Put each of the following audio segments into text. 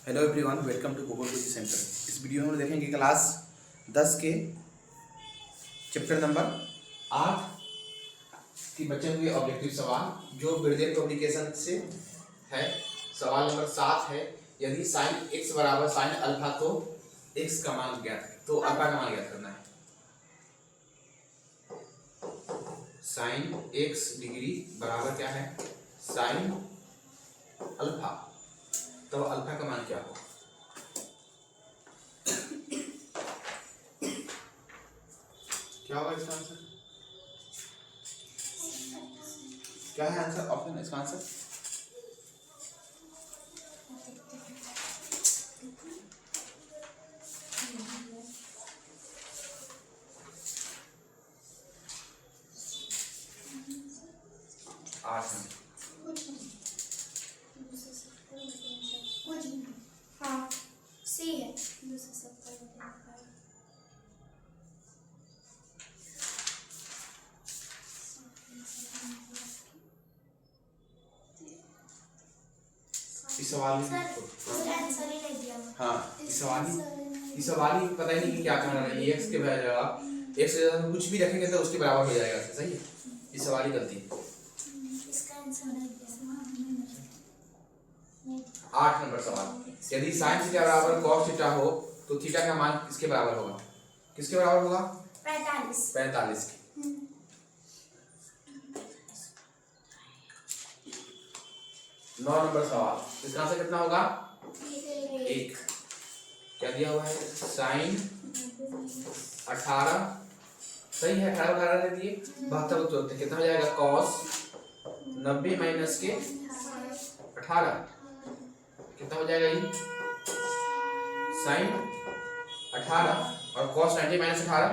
Hello everyone, welcome to Google coaching centre. इस video में हम देखेंगे क्लास 10 के चैप्टर नंबर 8 की बचे हुए ऑब्जेक्टिव सवाल जो बिरदेव पब्लिकेशन से है। सवाल नंबर 7 है, यदि साइन x बराबर साइन अल्फा तो x का मान ज्ञात, तो अल्फा का मान ज्ञात करना है। साइन x डिग्री बराबर क्या है? साइन अल्फा, तो अल्फा का मान क्या होगा? क्या होगा इसका आंसर? क्या है आंसर? ऑप्शन इसका आंसर आठ है। हाँ सी है। इस सवाल में आंसर ही नहीं दिया। हाँ, इस सवाल ही पता ही नहीं कि क्या कहना है। ये x के बराबर x से ज्यादा कुछ भी रखेंगे तो उसके बराबर हो जाएगा। सही है, इस सवाल ही गलती है। इसका आंसर नहीं दिया। 8 नंबर सवाल, यदि साइन थीटा बराबर cos थीटा हो तो थीटा का मान किसके बराबर होगा? किसके बराबर होगा? 45 के। 9 नंबर सवाल, इसका आंसर कितना होगा? 1। क्या दिया हुआ है? साइन 18, सही है, 18 दे दिए। 72 तो कितना हो जाएगा? cos 90 माइनस के 18 कितना हो जाएगा? ये साइन 18 और cos 90 माइनस 18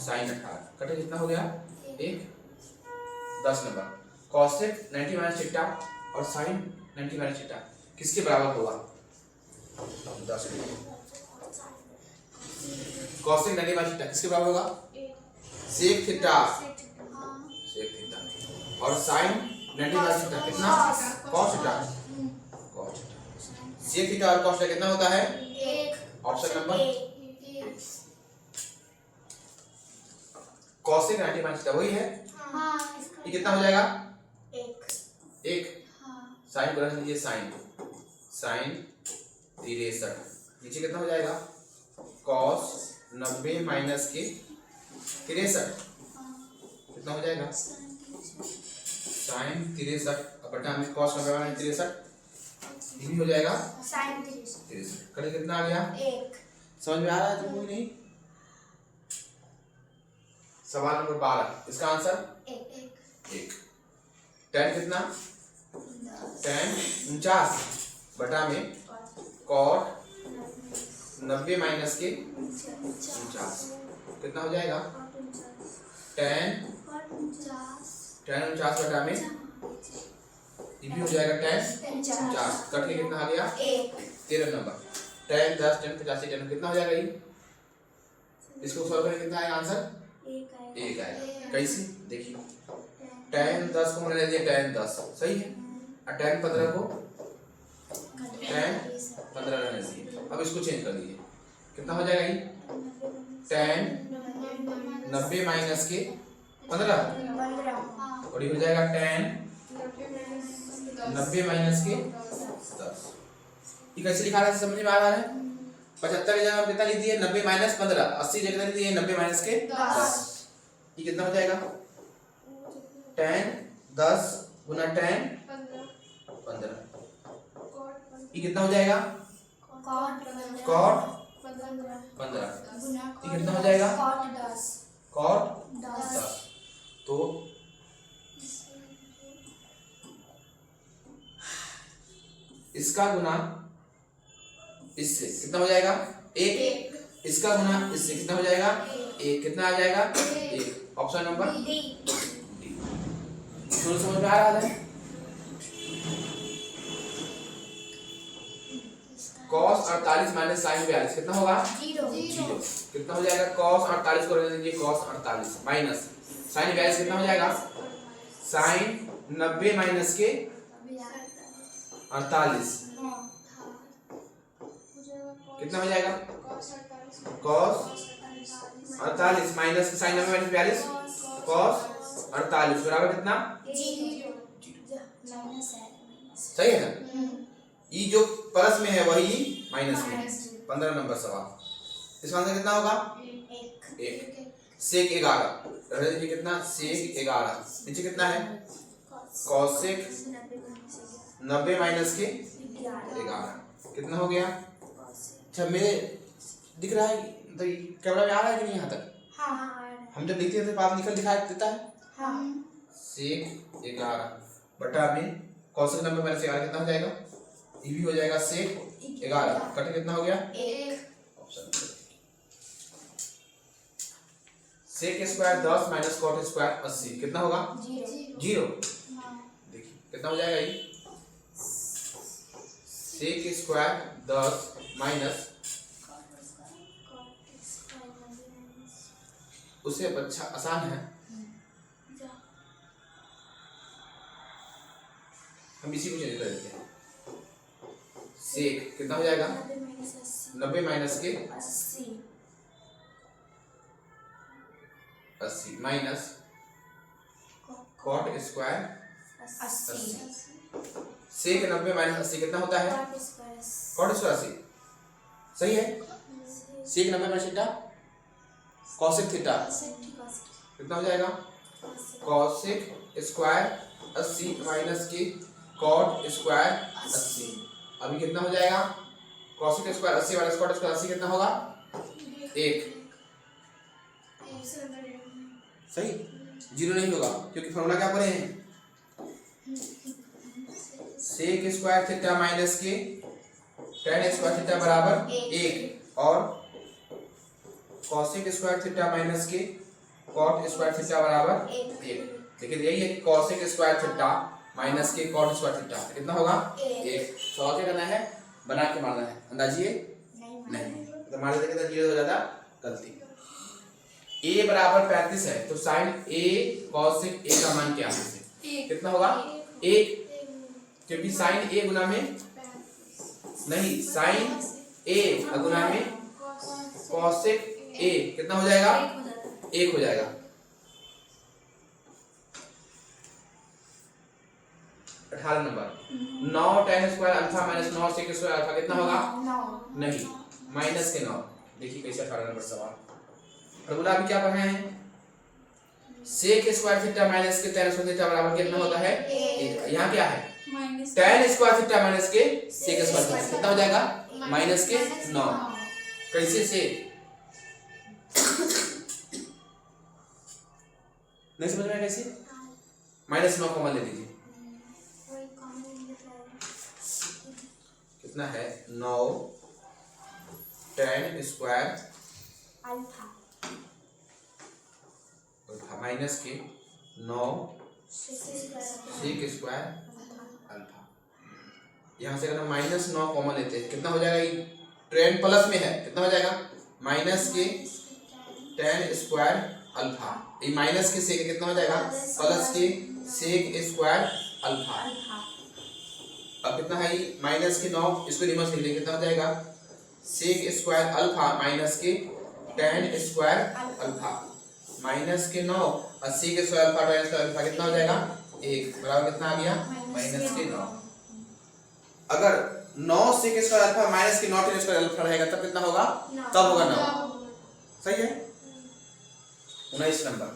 साइन 18 कटे कितना हो गया? 1। 10 नंबर, cosec 90 माइनस थीटा और sin 90 माइनस थीटा किसके बराबर होगा? 10। cosec 90 माइनस थीटा किसके बराबर होगा? sec थीटा और sin 90 माइनस थीटा कितना? cos theta. sec थीटा और cos थीटा कितना होता है? 1। Option number 1। cosec 90 minus theta वही है। ये कितना हो जाएगा? 1। साइन बना लीजिए, साइन 63। नीचे कितना हो जाएगा? cos 90 माइनस के 63 कितना हो जाएगा? साइन 63 बटा में cos 90 माइनस 63 ये भी हो जाएगा साइन 63। कल कितना आ गया? 1। समझ में आ रहा है? तो कोई नहीं। सवाल नंबर 12, इसका आंसर 1। tan कितना? tan 49 बटा में cot 90 माइनस के 49 कितना हो जाएगा? tan 49 बटा में ये भी हो जाएगा tan 49 कट के कितना आ गया? 1। 13 नंबर, tan 10 tan 85 tan कितना हो जाएगा? ये इसको सॉल्व करें कितना आएगा आंसर? 1 आएगा। कैसे? देखिए, tan 10 को मैंने ले लिया tan 10, सही है, और tan 15 को tan 15 रहने दीजिए। अब इसको चेंज कर दीजिए, कितना हो जाएगा? ये tan 90 माइनस के 15 और ये हो जाएगा tan 90 माइनस के 10। ये कैसे लिखा रहा है? समझ में आ रहा है? 75 की जगह कितना लिख दिए? 90 माइनस 15। 80 की जगह लिख दिए 90 माइनस के 10। ये कितना हो जाएगा? tan 10 गुना tan 15 ये कितना हो जाएगा? cot 15 ये कितना हो जाएगा? cot 10। तो इसका गुना इससे कितना हो जाएगा? 1। इसका गुना इससे कितना हो जाएगा? 1। कितना आ जाएगा? 1। Option number D. समझ में आ रहा है? cos 48 माइनस sin 42 कितना होगा? 0। कितना हो जाएगा? cos 48 को रहने दीजिए, cos 48 माइनस sin 42 कितना हो जाएगा? sin 90 माइनस के 48 कितना हो जाएगा? कॉस 48 माइनस के साइन में 42 कॉस 48 बराबर कितना? सही है ना? ई जो प्लस में है वही माइनस में है। 15 नंबर सवाल। इसका आंसर कितना होगा? 1 सेक 11 कितना? सेक 11 नीचे कितना है? कॉसेक 90 माइनस के 11 कितना हो गया? अच्छा मेरे दिख रहा है तो कैमरा में आ रहा है कि नहीं यहाँ तक? हम जब लिखते हैं तो पास निकल दिखाई देता है। सेक 11 बटा में कॉसेक 90 माइनस 11 कितना हो जाएगा? ये भी हो जाएगा सेक 11 कट कितना हो गया? 1 option sec square 10 minus cot square 80 कितना होगा? 0 देखिए कितना हो जाएगा ये? सेक स्क्वायर 10 माइनस उससे अच्छा आसान है, हम इसी को चेंज कर देते हैं। सेक कितना हो जाएगा? 90 माइनस के 80 minus cot square 80 sec 90 minus 80 कितना होता है? कॉट स्क्वायर 80 सही है। Sec 90 minus theta cosec theta कितना हो जाएगा? कॉसेक स्क्वायर 80 माइनस की कॉट स्क्वायर 80 अभी कितना हो जाएगा? Cosec square 80 minus cot square 80 कितना होगा? 1 सही। 0 नहीं होगा क्योंकि फॉर्मूला क्या पढ़े हैं? सेक स्क्वायर थीटा माइनस के tan स्क्वायर थीटा बराबर 1 और कॉसेक स्क्वायर थीटा माइनस के कॉट स्क्वायर थीटा बराबर 1। लेकिन यही है कि कॉसेक स्क्वायर थीटा माइनस के कॉट स्क्वायर थीटा कितना होगा? 1। सवाल क्या करना है? बना के मारना है। अंदाजिए नहीं तो मान लेते हैं 0 हो जाता गलती। a बराबर 35 है तो साइन a कॉसेक a का मान क्या है? कितना होगा? 1 क्योंकि साइन a गुना में नहीं साइन a गुना में कॉसेक a कितना हो जाएगा? 1 हो जाएगा। 18 number 9 tan square alpha minus 9 sec square alpha कितना होगा? नहीं माइनस के 9। देखिए कैसे 18 नंबर सवाल। फॉर्मूला अभी क्या पढ़े हैं? सेक स्क्वायर थीटा माइनस के tan स्क्वायर थीटा बराबर कितना होता है? 1। यहाँ क्या है? tan स्क्वायर थीटा माइनस के सेक स्क्वायर थीटा कितना हो जाएगा? माइनस के 9। कैसे से नहीं समझ में? कैसे माइनस 9 कॉमन ले लीजिए कितना है? 9 tan स्क्वायर अल्फा माइनस के 9 सेक स्क्वायर अल्फा। यहाँ से अगर माइनस 9 कॉमन लेते हैं कितना हो जाएगा? ये tan प्लस में है कितना हो जाएगा? माइनस के tan स्क्वायर अल्फा ये माइनस के सेक कितना हो जाएगा? प्लस के सेक स्क्वायर अल्फा। अब कितना है? माइनस के 9 इसको रिवर्स लिख लेंगे कितना हो जाएगा? सेक स्क्वायर अल्फा माइनस के tan स्क्वायर अल्फा माइनस के 9 और sec square alpha tan square alpha कितना हो जाएगा? 1 बराबर कितना आ गया? माइनस के 9। अगर 9 सेक स्क्वायर अल्फा माइनस के 9 tan स्क्वायर अल्फा रहेगा तब कितना होगा? तब होगा 9। सही है। 19 नंबर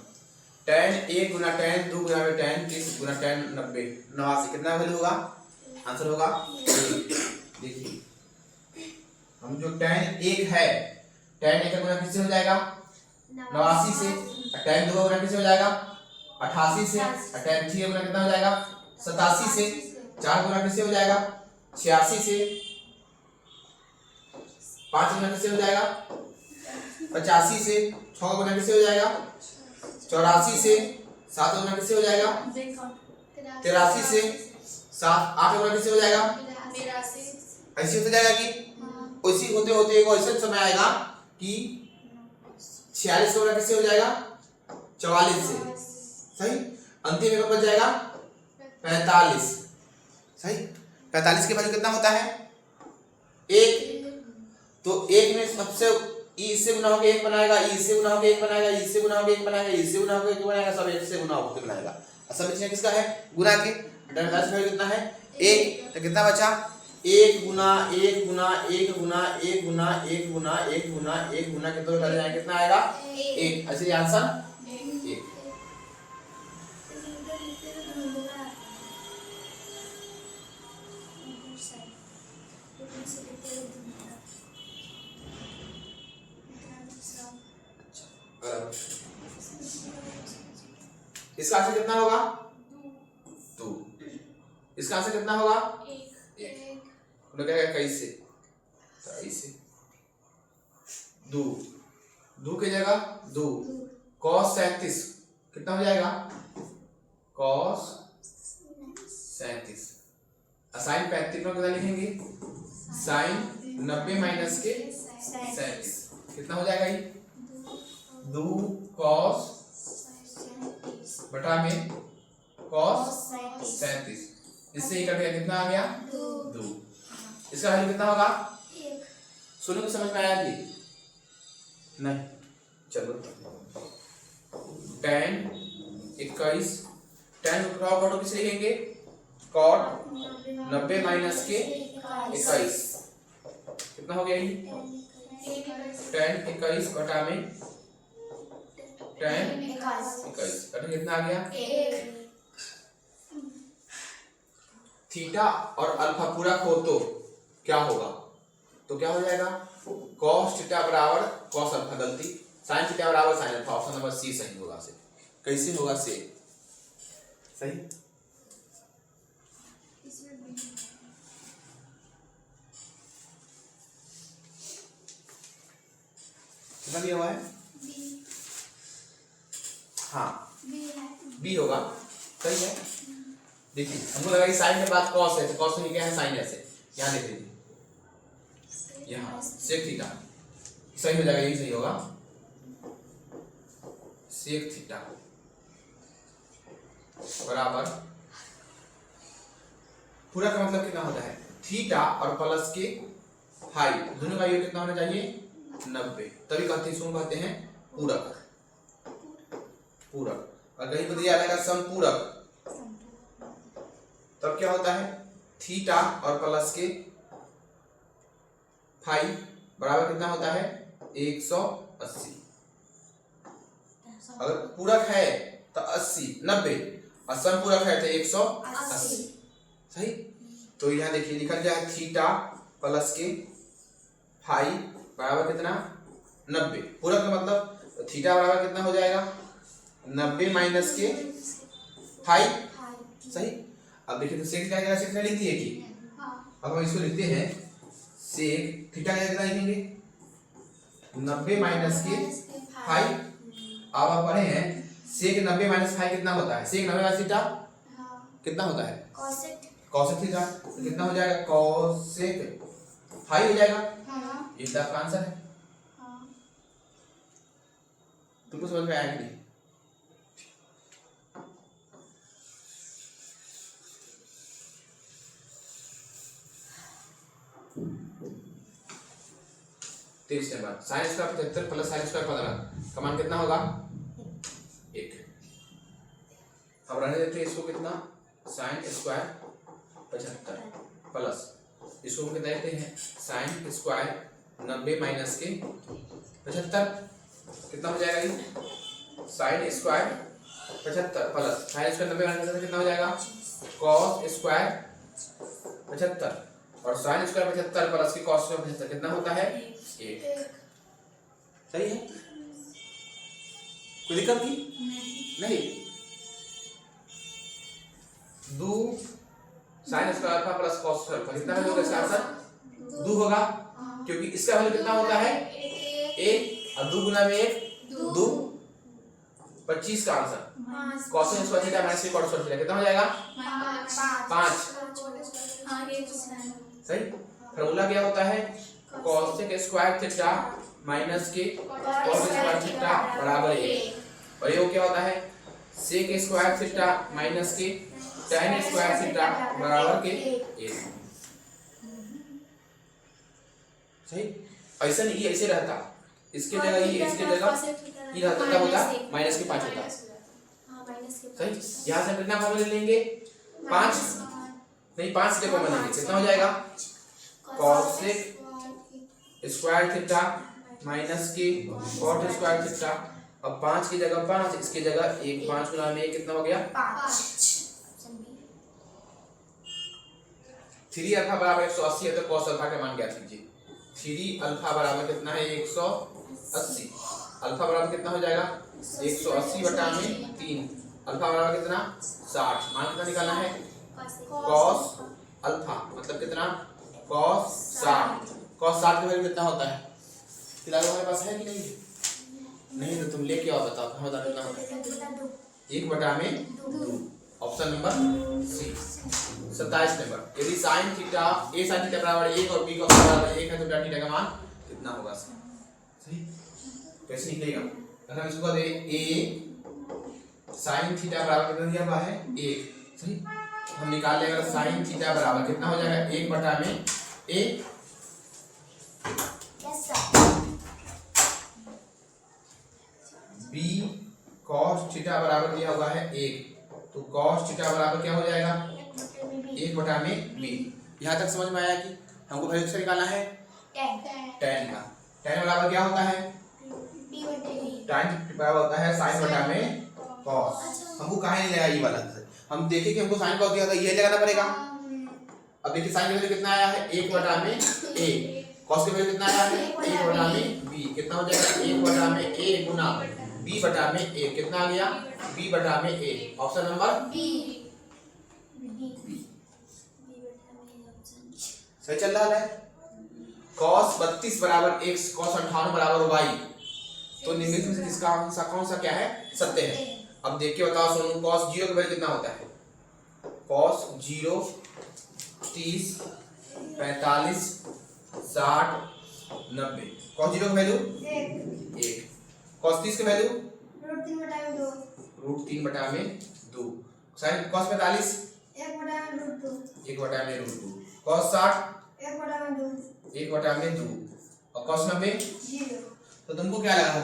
tan 1 गुना tan 2 गुना में tan 30 गुना tan 90 89 कितना वैल्यू होगा? आंसर होगा 1। देखिए हम जो tan 1 है tan 1 का गुना किससे हो जाएगा? 89 से। tan 2 का गुना किससे हो जाएगा? 88 से। tan 3 का गुना कितना हो जाएगा? 87 से। 4 गुना किससे हो जाएगा? 86 से। 5 गुना किससे हो जाएगा? 85 से। 6 गुना किससे हो जाएगा? 84 से। 7 गुना किससे हो जाएगा? 83 से। 8 गुना किससे हो जाएगा? 83। ऐसे होता जाएगा कि उसी होते होते एक ऐसा समय आएगा कि 46 गुना किससे हो जाएगा? 44 से। सही। अंतिम में बच जाएगा 45। सही। 45 की वैल्यू कितना होता है 1। तो 1 में सबसे ई से गुना होकर 1 बनाएगा, ई से गुना होकर 1 बनाएगा, ई से गुना होकर 1 बनाएगा, ई से गुना होकर 1 बनाएगा, सब 1 से गुना होकर बनाएगा। सब इसमें किसका है गुना के। 45 में कितना है 1, तो कितना बचा 1 गुना 1 गुना 1 गुना 1 गुना 1 गुना 1 गुना 1 गुना कितना बचा जाएगा, कितना आएगा 1। ऐसे आंसर 1। इसका आंसर कितना होगा 2। इसका आंसर कितना होगा 1। उन्होंने क्या कहा 21 से 23 से 2 की जगह 2 cos 37 कितना हो जाएगा cos 37। साइन 35 में कितना लिखेंगे साइन 90 माइनस के 37 कितना हो जाएगा ये 2 cos बटा में cos 37। इससे ही कट गया कितना आ गया 2। इसका वैल्यू कितना होगा 1। सुनो तो समझ में आया जी नहीं। चलो tan 21 tan को किसे लिखेंगे cot 90 माइनस के 21 कितना हो गया ये tan 21 बटा में tan 21 कट कितना आ गया 1। थीटा और अल्फा पूरक हो तो क्या होगा, तो क्या हो जाएगा cos थीटा बराबर cos अल्फा, गलती sin थीटा बराबर sin alpha. Option number C सही होगा। से कैसे होगा से सही कितना दिया हुआ है हाँ बी होगा सही है। देखिए हमको लगा कि साइन के बाद cos है, तो cos में क्या है sin ऐसे यहाँ देख लीजिए यहाँ sec थीटा सही हो जाएगा, यही सही होगा sec थीटा बराबर पूरा का मतलब कितना होता है थीटा और प्लस के फाई दोनों का योग कितना होना चाहिए 90, तभी कहते हैं इसको कहते हैं पूरक। पूरक और कहीं पर दिया रहेगा समपूरक तब क्या होता है थीटा और प्लस के फाई बराबर कितना होता है 180। अगर पूरक है तो 80 90 और समपूरक है तो 180 सही। तो यहाँ देखिए लिखा गया है थीटा प्लस के फाई बराबर कितना 90। पूरक का मतलब थीटा बराबर कितना हो जाएगा 90 माइनस के फाई सही। अब देखिए तो सेक क्या जगह सेक लिख दिए कि अब हम इसको लिखते हैं सेक थीटा क्या कितना लिखेंगे 90 माइनस के फाई। अब आप पढ़े हैं सेक 90 माइनस फाई कितना होता है सेक 90 माइनस थीटा कितना होता है cosec थीटा तो कितना हो जाएगा cosec फाई हो जाएगा। ये तो आपका आंसर है। तुमको समझ में आया कि नहीं 23 number sine square 75 plus sine square 15 का मान कितना होगा 1। अब रहने देते हैं इसको कितना साइन स्क्वायर 75 प्लस इसको हम कितना देते हैं साइन स्क्वायर 90 माइनस के 75 कितना हो जाएगा ये sine square 75 plus sine square 90 minus कितना हो जाएगा cos स्क्वायर 75 और साइन स्क्वायर 75 प्लस की cos स्क्वायर 75 कितना होता है 1। सही है कोई दिक्कत नहीं 2 sine square alpha plus cos square alpha कितना होगा इसका आंसर 2 होगा क्योंकि इसका वैल्यू कितना होता है 1 और 2 गुना में 1 2 25 का answer cos square theta minus cos square theta कितना हो जाएगा 5 सही। फॉर्मूला क्या होता है cos स्क्वायर थीटा माइनस के cos स्क्वायर थीटा बराबर 1 और ये क्या होता है sec स्क्वायर थीटा माइनस के tan स्क्वायर थीटा बराबर के 1। सही। ऐसा नहीं ये ऐसे रहता, इसके जगह ये, इसके जगह ये रहता, तब होता माइनस के 5 होता। सही। यहाँ से हम कितना फॉर्मूला लेंगे 5 नहीं 5 से कॉमन लेंगे, कितना हो जाएगा cos स्क्वायर थीटा माइनस के cot स्क्वायर थीटा। अब 5 की जगह 5, इसकी जगह 1, 5 गुना में 1 कितना हो गया 3 अल्फा बराबर 180 है, तो cos अल्फा का मान ज्ञात कीजिए। 3 अल्फा बराबर कितना है 180, अल्फा बराबर कितना हो जाएगा 180 बटा में 3, अल्फा बराबर कितना 60, मान कितना निकालना है cos अल्फा मतलब कितना cos 60, cos 60 का वैल्यू कितना होता है फिलहाल हमारे पास है कि नहीं? नहीं तो तुम लेके आओ, बताओ कहाँ होता कितना होता है 1 बटा में 2, ऑप्शन नंबर सी। 27 नंबर, यदि sin theta a sin theta बराबर 1 और b का बराबर 1 है तो tan थीटा का मान कितना होगा? सही। कैसे निकलेगा? अगर हम इसको दे a sin थीटा बराबर कितना दिया हुआ है 1, सही। हम निकाल लेंगे sin थीटा बराबर कितना हो जाएगा 1 बटा में a b cos थीटा बराबर दिया हुआ है 1, तो cos थीटा बराबर क्या हो जाएगा 1 बटा में b। यहाँ तक समझ में आया कि हमको वैल्यू से निकालना है tan का। tan बराबर क्या होता है tan बराबर होता है sin बटा में cos। हमको कहाँ नहीं लगा ये वाला, हम देखें कि हमको sin cos दिया था, ये लगाना पड़ेगा। अब देखिए sin की वैल्यू कितना आया है 1 बटा में a, cos की वैल्यू कितना आया है 1 बटा में b, कितना हो जाएगा 1 बटा में a गुना b बटा में a, कितना आ गया b बटा में a, ऑप्शन नंबर बी। सही चल रहा है। cos 32 बराबर x, cos 58 बराबर y, तो निम्नलिखित में से किसका आंसर कौन सा क्या है सत्य है? अब देखिए बताओ सोनू cos 0 का वैल्यू कितना होता है? cos 0 30 45 60 90, cos 0 का वैल्यू 1, cos 30 का वैल्यू √3 बटा में 2, sin cos 45 1 बटा में √2, cos 60 1 बटा में 2 और cos 90 0। तो तुमको क्या लगा है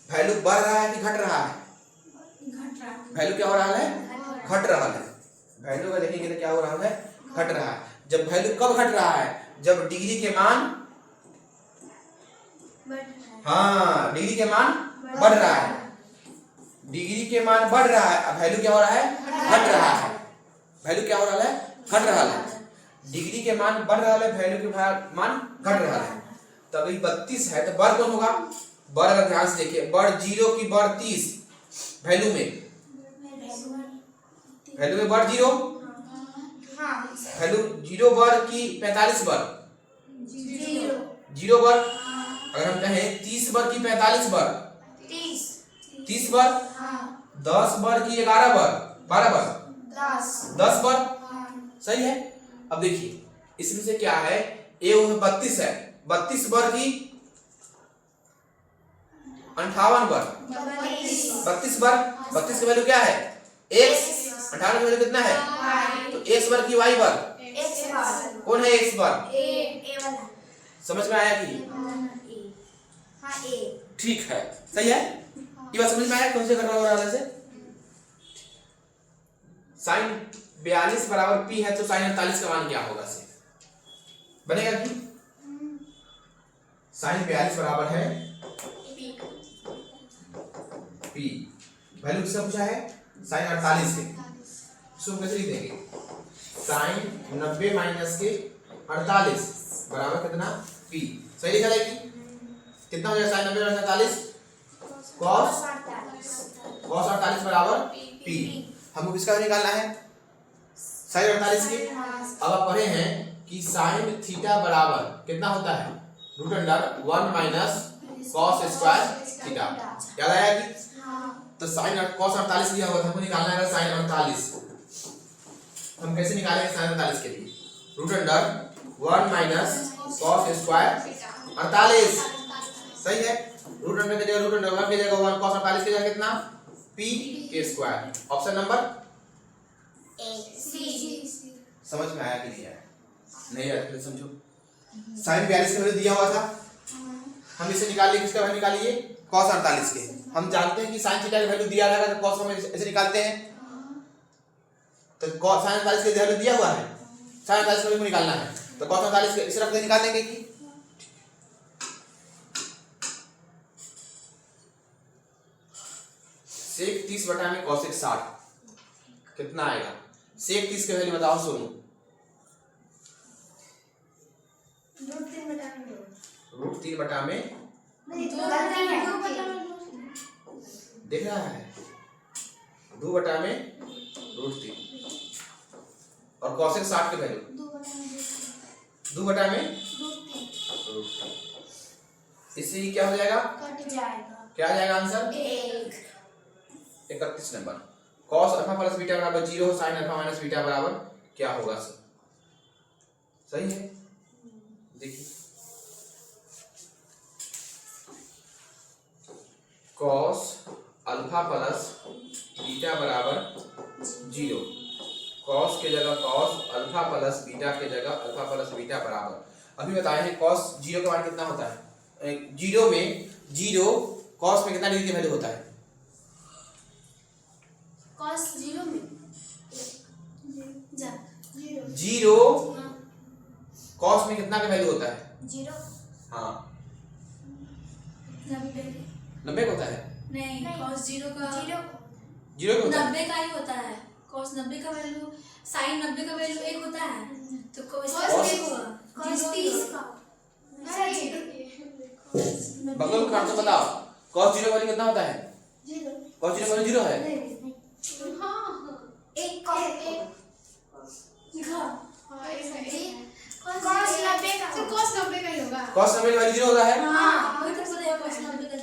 वैल्यू बढ़ रहा है कि घट रहा है? वैल्यू क्या हो रहा है घट रहा है। वैल्यू का देखेंगे तो क्या हो रहा है घट रहा है। जब वैल्यू कब घट रहा है? जब डिग्री के मान हाँ डिग्री के मान बढ़ रहा है, डिग्री के मान बढ़ रहा है। अब वैल्यू क्या हो रहा है घट रहा है, वैल्यू क्या हो रहा है घट रहा है। डिग्री के मान बढ़ रहा है, वैल्यू के मान घट रहा है। तो अभी 32 है तो बढ़ कौन होगा? बढ़ अगर ध्यान से देखिए, बढ़ 0 की बढ़ 30, वैल्यू में बढ़ 0, वैल्यू 0 बढ़ की 45 बढ़ 0 बढ़, अगर हम कहें 30 बढ़ की 45 बढ़ 30 बढ़, 10 बढ़ की 11 बढ़ 12 बढ़ 10 बढ़, सही है। अब देखिए इसमें से क्या है ए 32 है, 32 बढ़ की 58 बढ़ 32 बढ़, 32 की वैल्यू क्या है x, 58 की वैल्यू कितना है तो x बढ़ की y बढ़, कौन है x बढ़? समझ में आया कि ठीक है सही है। ये बात समझ में आया कौन से कर रहा है? sin 42 बराबर p है तो sin 48 का मान क्या होगा से बनेगा कि sin 42 बराबर है p, वैल्यू किसका पूछा है sin 48 के, इसको कैसे लिख देंगे sin 90 माइनस के 48 बराबर कितना p, सही लिखा जाएगी। कितना हो जाएगा sin 90 माइनस 48 cos 48 बराबर p। हमको किसका निकालना है sin 48 के। अब आप पढ़े हैं कि sin थीटा बराबर कितना होता है √1 माइनस cos स्क्वायर थीटा, याद आया कि तो sin cos 48 दिया हुआ था, हमको निकालना है sin 48। हम कैसे निकालेंगे sin 48 के लिए √1 माइनस cos स्क्वायर 48, सही है। √1 की जगह √1 की जगह 1 cos 48 की जगह कितना p के स्क्वायर, ऑप्शन नंबर ए सी। समझ में आया कि नहीं आया? नहीं आया तो समझो साइन 42 का वैल्यू दिया हुआ था, हम इसे निकाल लिए, किसका वैल्यू निकालिए, cos 48 के। हम जानते हैं कि sin थीटा का वैल्यू दिया रहेगा तो cos को हम ऐसे निकालते हैं, तो cos sin 48 का वैल्यू दिया हुआ है, sin 48 का वैल्यू निकालना है, तो cos 48 के इस रख दे निकाल लेंगे कि sec 30 बटा में cos 60 कितना आएगा, sec 30 का वैल्यू बताओ सोनू। रूट 3 बटा में देख रहा है 2 बटा में रूट 3 और cosec 60 के वैल्यू 2 बटा में रूट 3। इससे ही क्या हो जाएगा, कट जाएगा, क्या आ जाएगा answer 31 number. cos alpha plus beta बराबर 0, sin अल्फा माइनस बीटा बराबर क्या होगा सर, सही है। देखिए cos अल्फा प्लस बीटा बराबर 0, cos के जगह cos अल्फा प्लस बीटा के जगह अल्फा प्लस बीटा बराबर, अभी बताए हैं cos 0 का मान कितना होता है, 0 में 0 cos में कितना डिग्री का वैल्यू होता है, cos 0 में 0 cos में कितना का वैल्यू होता है 0, हाँ 90 का होता है, नहीं, cos 0 का 0 का होता है, 90 का ही होता है। cos 90 का वैल्यू, sin 90 का वैल्यू 1 होता है, तो cos cos 1 होगा, cos 30 का बगल का तो बताओ cos 0 का वैल्यू कितना होता है, cos 0 का वैल्यू 0 है, एक cos 90 का ही होगा। cos 90 का वैल्यू 0 होता है, हाँ, वही तो बोले हैं cos 90 का।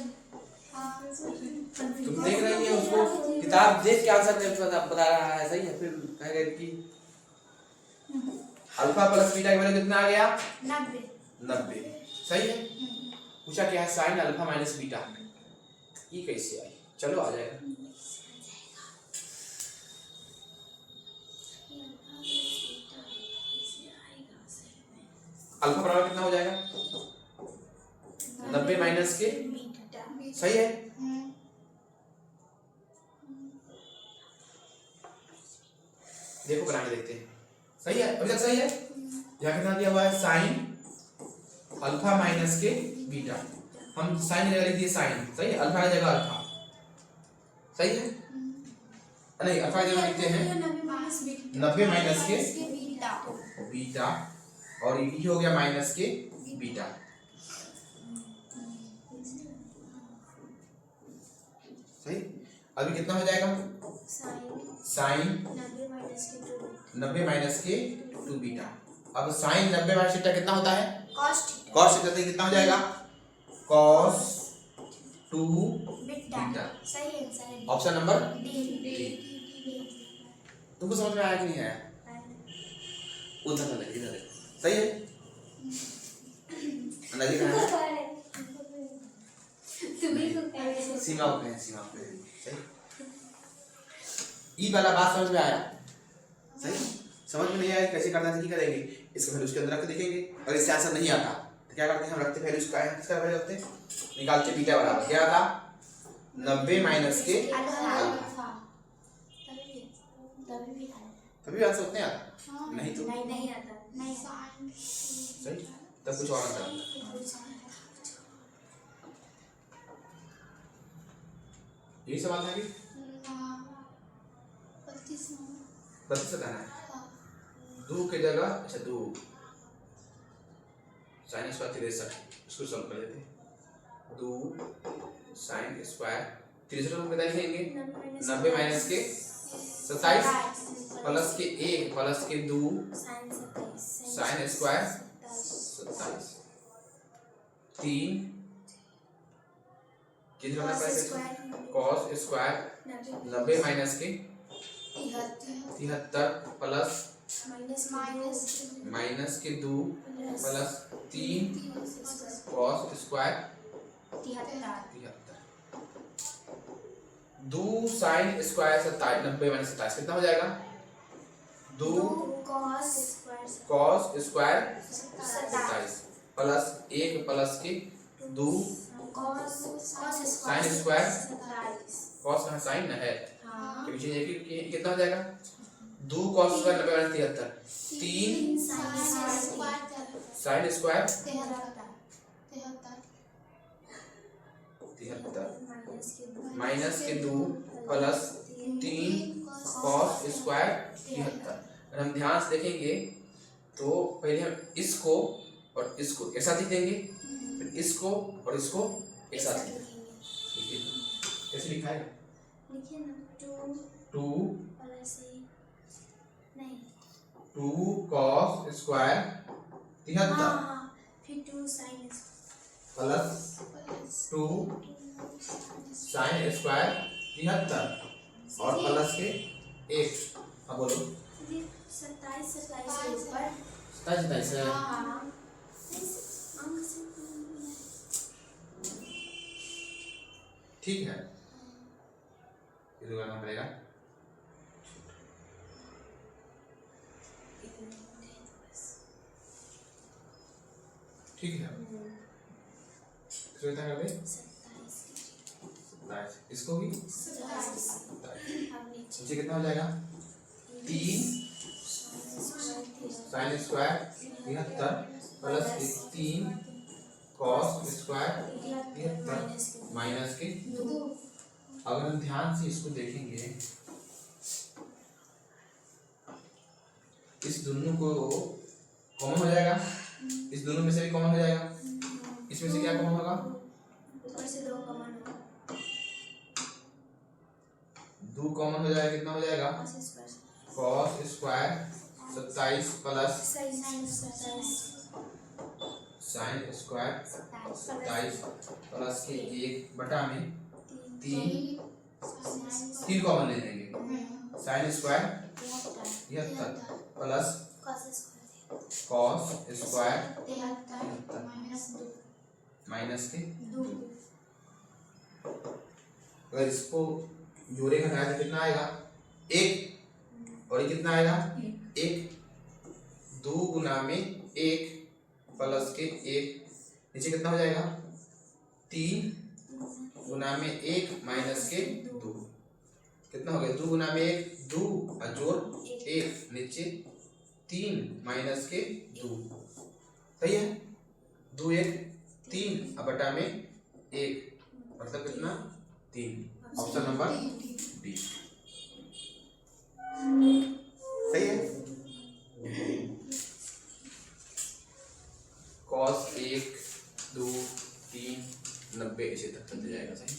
तुम देख रही है उसको, किताब देख के आंसर नहीं बता रहा है, सही है, फिर कहेगा कि अल्फा प्लस बीटा का वैल्यू कितना आ गया 90, सही है। पूछा क्या है sin अल्फा माइनस बीटा, ये कैसे आई, चलो आ जाएगा। अल्फा बराबर कितना हो जाएगा 90 माइनस के, सही है। देखो बना के देखते हैं, सही है, अभी तक सही है। यहाँ कितना दिया हुआ है sin अल्फा माइनस के बीटा, हम sin की जगह लिख दिए sin, सही है, अल्फा की जगह अल्फा, सही है, नहीं अल्फा की जगह लिखते हैं 90 माइनस के बीटा और ये हो गया माइनस के बीटा, सही। अभी कितना हो जाएगा sin 90 माइनस के 2 बीटा। अब sin 90 माइनस बीटा कितना होता है cos थीटा, से कितना हो जाएगा cos 2 beta, option number D. तुमको समझ में आया कि नहीं आया, उधर ना लगे, इधर सही है, लगी ना सीमा पे है, सीमा पे है, सही। ई वाला बात समझ में आया, सही। समझ में नहीं आया कैसे करना है, क्या करेंगे, इसको फिर उसके अंदर रख के देखेंगे, अगर इससे आंसर नहीं आता तो क्या करते हैं, हम रखते वैल्यू इसका है, किसका वैल्यू रखते हैं, निकालते बीटा बराबर क्या आता 90 माइनस के अल्फा, तभी आंसर उतने आता, नहीं तो नहीं आता, नहीं सही, तब कुछ और आंसर आता। यही सवाल था कि 32 बताना है, 2 के जगह, अच्छा 2 sin स्क्वायर 63, इसको सॉल्व कर लेते हैं। 2 sin स्क्वायर 63 को कितना लिखेंगे 90 माइनस के 27 प्लस के 1 प्लस के 2 sin स्क्वायर 27, 3 कितना होना पड़ेगा cos स्क्वायर 90 माइनस के 73 प्लस माइनस के 2 plus 3 cos square 73, 2 sin square 90 minus 27 कितना हो जाएगा 2 cos cos square 27 plus 1 plus के 2 cos sin स्क्वायर 27 cos का साइन है हाँ के पीछे देखिए कितना हो जाएगा 2 cos square 90 73 3 sin square 73 minus के 2 प्लस 3 cos स्क्वायर 73। अगर हम ध्यान से देखेंगे तो पहले हम इसको और इसको एक साथ लिख देंगे, फिर इसको और इसको एक साथ लिख देंगे। देखिए कैसे लिखा है, लिखिए ना 2 प्लस नहीं 2 cos स्क्वायर 73 हाँ फिर 2 sin प्लस 2 sin स्क्वायर 73 और प्लस के 1। अब बोलो 27 के ऊपर 27 है। हाँ अंक से ठीक है, इधर करना पड़ेगा। ठीक है, कितना कर दे 27, इसको भी 27। नीचे कितना हो जाएगा 3 sin square 73 plus 3 cos square 73 minus के 2। अगर हम ध्यान से इसको देखेंगे इस दोनों को कॉमन हो जाएगा, इस दोनों में से भी कॉमन हो जाएगा, इसमें से क्या कॉमन होगा ऊपर से 2 कॉमन होगा 2 कॉमन हो जाएगा, कितना हो जाएगा cos square 27 plus sin square 27 plus के 1 बटा में 3 कॉमन ले लेंगे, sin square 73 plus cos square 73 minus के 2। अगर इसको जोड़ेगा तो कितना आएगा 1 और ये कितना आएगा 1 2 गुना में 1 प्लस के 1 नीचे कितना हो जाएगा 3 गुना में 1 माइनस के 2 कितना हो गया 2 गुना में 1 2 और जोड़ 1 नीचे 3 माइनस के 2 सही है 2 1 3 और बटा में 1 मतलब कितना 3। ऑप्शन नंबर बी सही है। cos 1 2 3 90 इसे तक चलते जाएगा। सही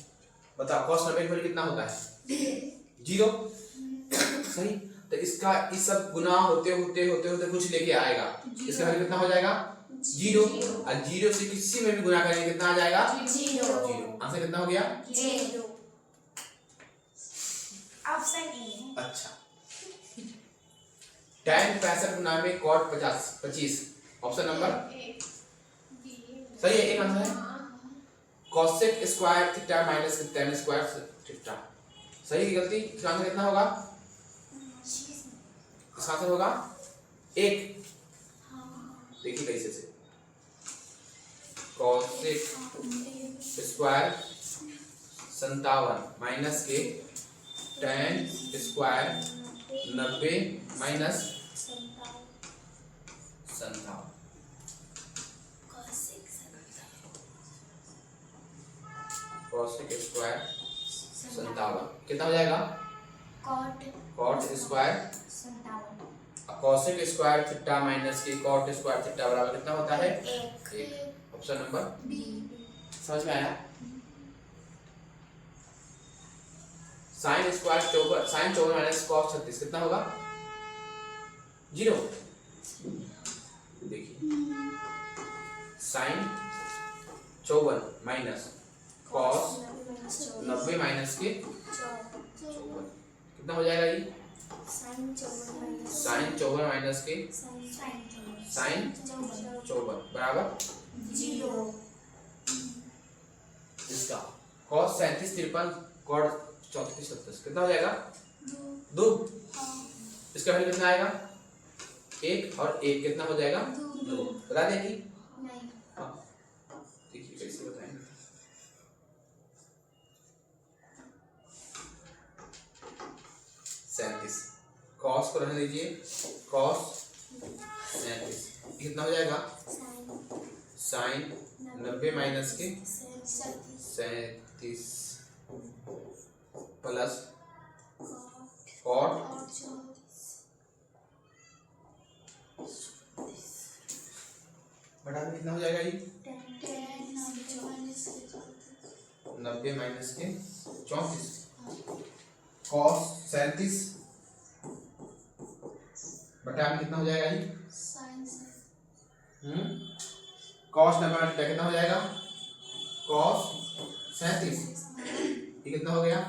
बताओ cos 90 का कितना होता है 0 सही। तो इसका इस सब गुना होते होते होते होते कुछ लेके आएगा, इसका वैल्यू कितना हो जाएगा 0 और 0 से किसी में भी गुना करेंगे कितना आ जाएगा 0। आंसर कितना हो गया 0। Option A. अच्छा tan 65 गुना में cot 25 ऑप्शन नंबर सही है, एक आंसर है। cosec square theta minus tan square theta सही की गलती, इसका आंसर कितना होगा इसका आंसर होगा 1। देखिए कैसे से cosec स्क्वायर 57 माइनस के tan square 90 minus 57 cosec square 57 कितना हो जाएगा cot square 57 cosec square theta minus के cot स्क्वायर थीटा बराबर कितना होता है 1। Option number B. समझ में आया। sin स्क्वायर 54 माइनस cos 36 कितना होगा 0। देखिए sin 54 माइनस cos 90 माइनस के 54 कितना हो जाएगा ये sin 54 माइनस के sin 54 बराबर 0। इसका cos 37 53 cot 34 37 कितना हो जाएगा 2। इसका वैल्यू कितना आएगा 1 और 1 कितना हो जाएगा? 2। बता दें कि नहीं। हाँ देखिए कैसे बताएंगे। 37 कॉस को रहने दीजिए, कॉस 37 कितना हो जाएगा? साइन 90 माइनस के 37 प्लस कॉट 90 कितना हो जाएगा? ये 90 माइनस के 34 कॉस 37 बटा में कितना हो जाएगा? ये कॉस 90 माइनस कितना हो जाएगा? कॉस 37 ये कितना हो गया?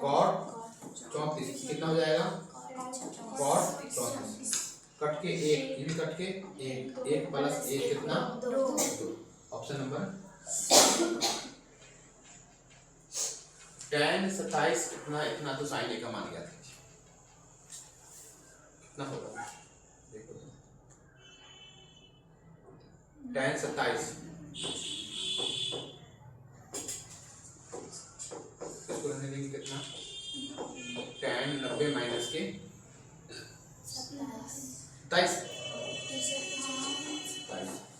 कॉट 34 कितना हो जाएगा? कॉट 34 कट के 1 ये भी कट के 1 प्लस 1 कितना? 2। ऑप्शन नंबर tan 27 इतना तो साइन ए का मान गया था। कितना होगा देखो, tan 27 इसको रहने देंगे कितना? tan 90 माइनस के 27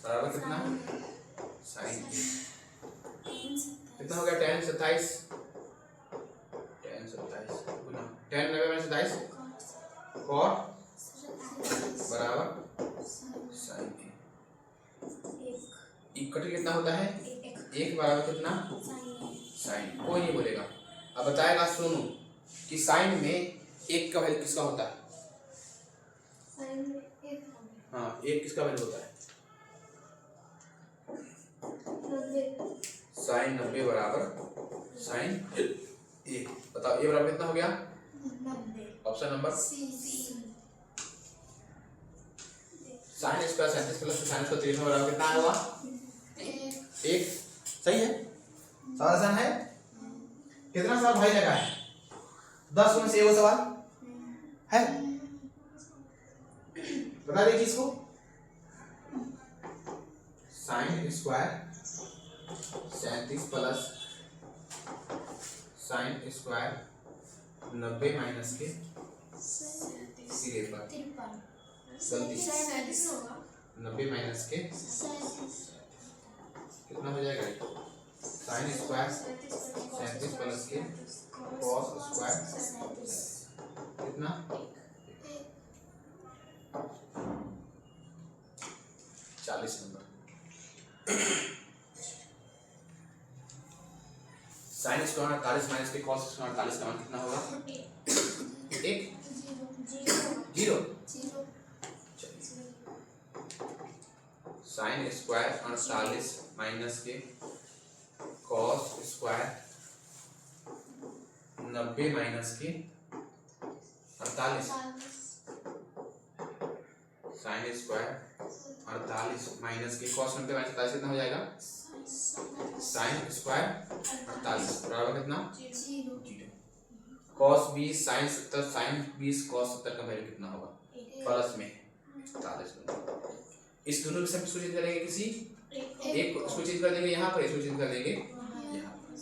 बराबर कितना? साइन कितना हो गया? tan 27 गुना tan 90 माइनस 27 कॉट बराबर साइन ए कट कितना होता है? 1 बराबर कितना? साइन। कोई नहीं बोलेगा। अब बताएगा सुनो कि साइन में 1 का वैल्यू किसका होता है? हाँ 1 किसका वैल्यू होता है? साइन 90 बराबर साइन 1। बताओ ए बराबर कितना हो गया? 90। Option number sine square 37 plus sine square 3 बराबर कितना आया हुआ? 1। सही है, सवाल आसान है। कितना सवाल भाई लगा है? 10 में से एगो सवाल है, बता दे किसको? Sine square 37 plus sine square 90 minus के 53 गलती 90 माइनस के कितना हो जाएगा? साइन स्क्वायर 37 प्लस के कॉस स्क्वायर कितना? 40 नंबर। साइन स्क्वायर 48 माइनस के कॉस स्क्वायर 48 का मान कितना होगा? 1 0। साइन स्क्वायर 48 माइनस के कॉस स्क्वायर 90 माइनस के 48 साइन स्क्वायर 48 माइनस के कॉस 90 माइनस 48 कितना हो जाएगा? साइन स्क्वायर 48 बराबर कितना? 0। कॉस 20 साइन 70 साइन 20 कॉस 70 का वैल्यू कितना होगा? प्लस में 48। इस दोनों में सब सूचित करेंगे, किसी एक को सूचित कर देंगे यहाँ पर, सूचित कर देंगे यहाँ पर।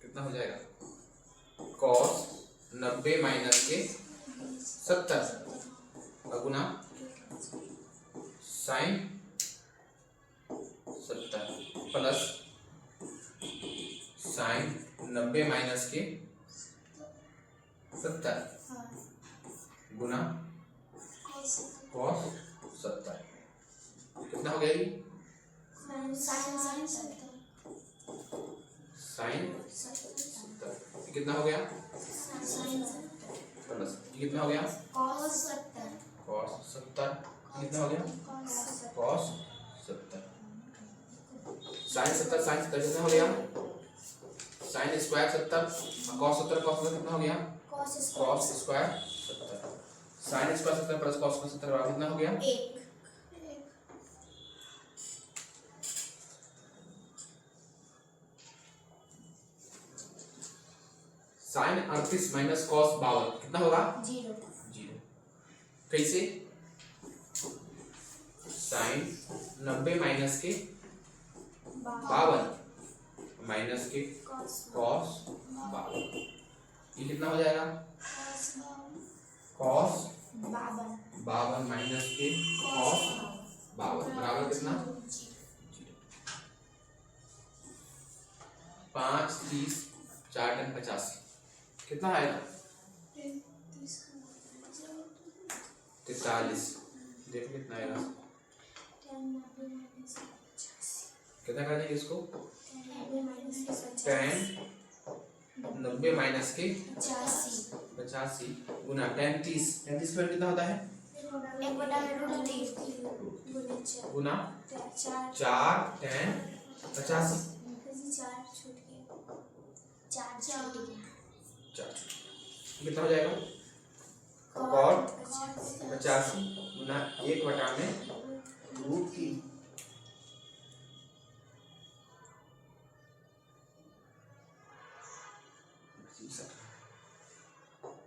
कितना हो जाएगा? कॉस 90 माइनस के 70 गुना साइन 70 प्लस साइन 90 माइनस के 70 गुना कॉस 70 कितना हो गया? ये साइन 70 कितना हो गया? प्लस कितना हो गया? कॉस 70 कितना हो गया? कॉस 70 साइन 70 साइन 70 कितना हो गया? साइन स्क्वायर 70 कॉस 70 कितना हो गया? Cos square 70 sine square 70 plus cos 70 बराबर कितना हो गया? 1। साइन 38 माइनस कॉस 52 कितना होगा? 0। कैसे? साइन 90 माइनस के 52 माइनस के कॉस 52, ये कितना हो जाएगा? कॉस 52 माइनस के कॉस 52 बराबर कितना? 5 30 4 10 50, कितना आएगा? 43। देखो कितना आएगा, कितना कर देंगे इसको? 10 90 माइनस के 85 गुना 10 30 35 पर कितना होता है? गुना 4 10 85 4 कितना हो जाएगा? कॉट 85 गुना 1/में √3,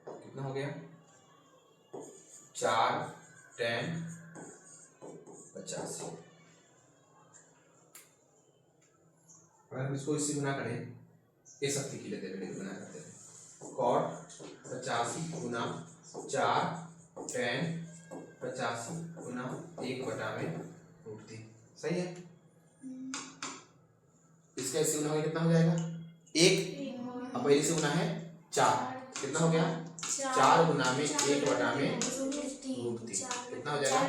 कितना हो गया? 4 10 85। अगर हम इसको इससे गुना करें, ये शक्ति की लेते हुए गुना करते हैं, कॉट 85 गुना 4 10 85 गुना 1/में √3, सही है। इसका इससे गुना होगा कितना हो जाएगा? 1, अब पहले से गुना है 4, कितना हो गया? 4 गुना में 1/में √3, कितना हो जाएगा?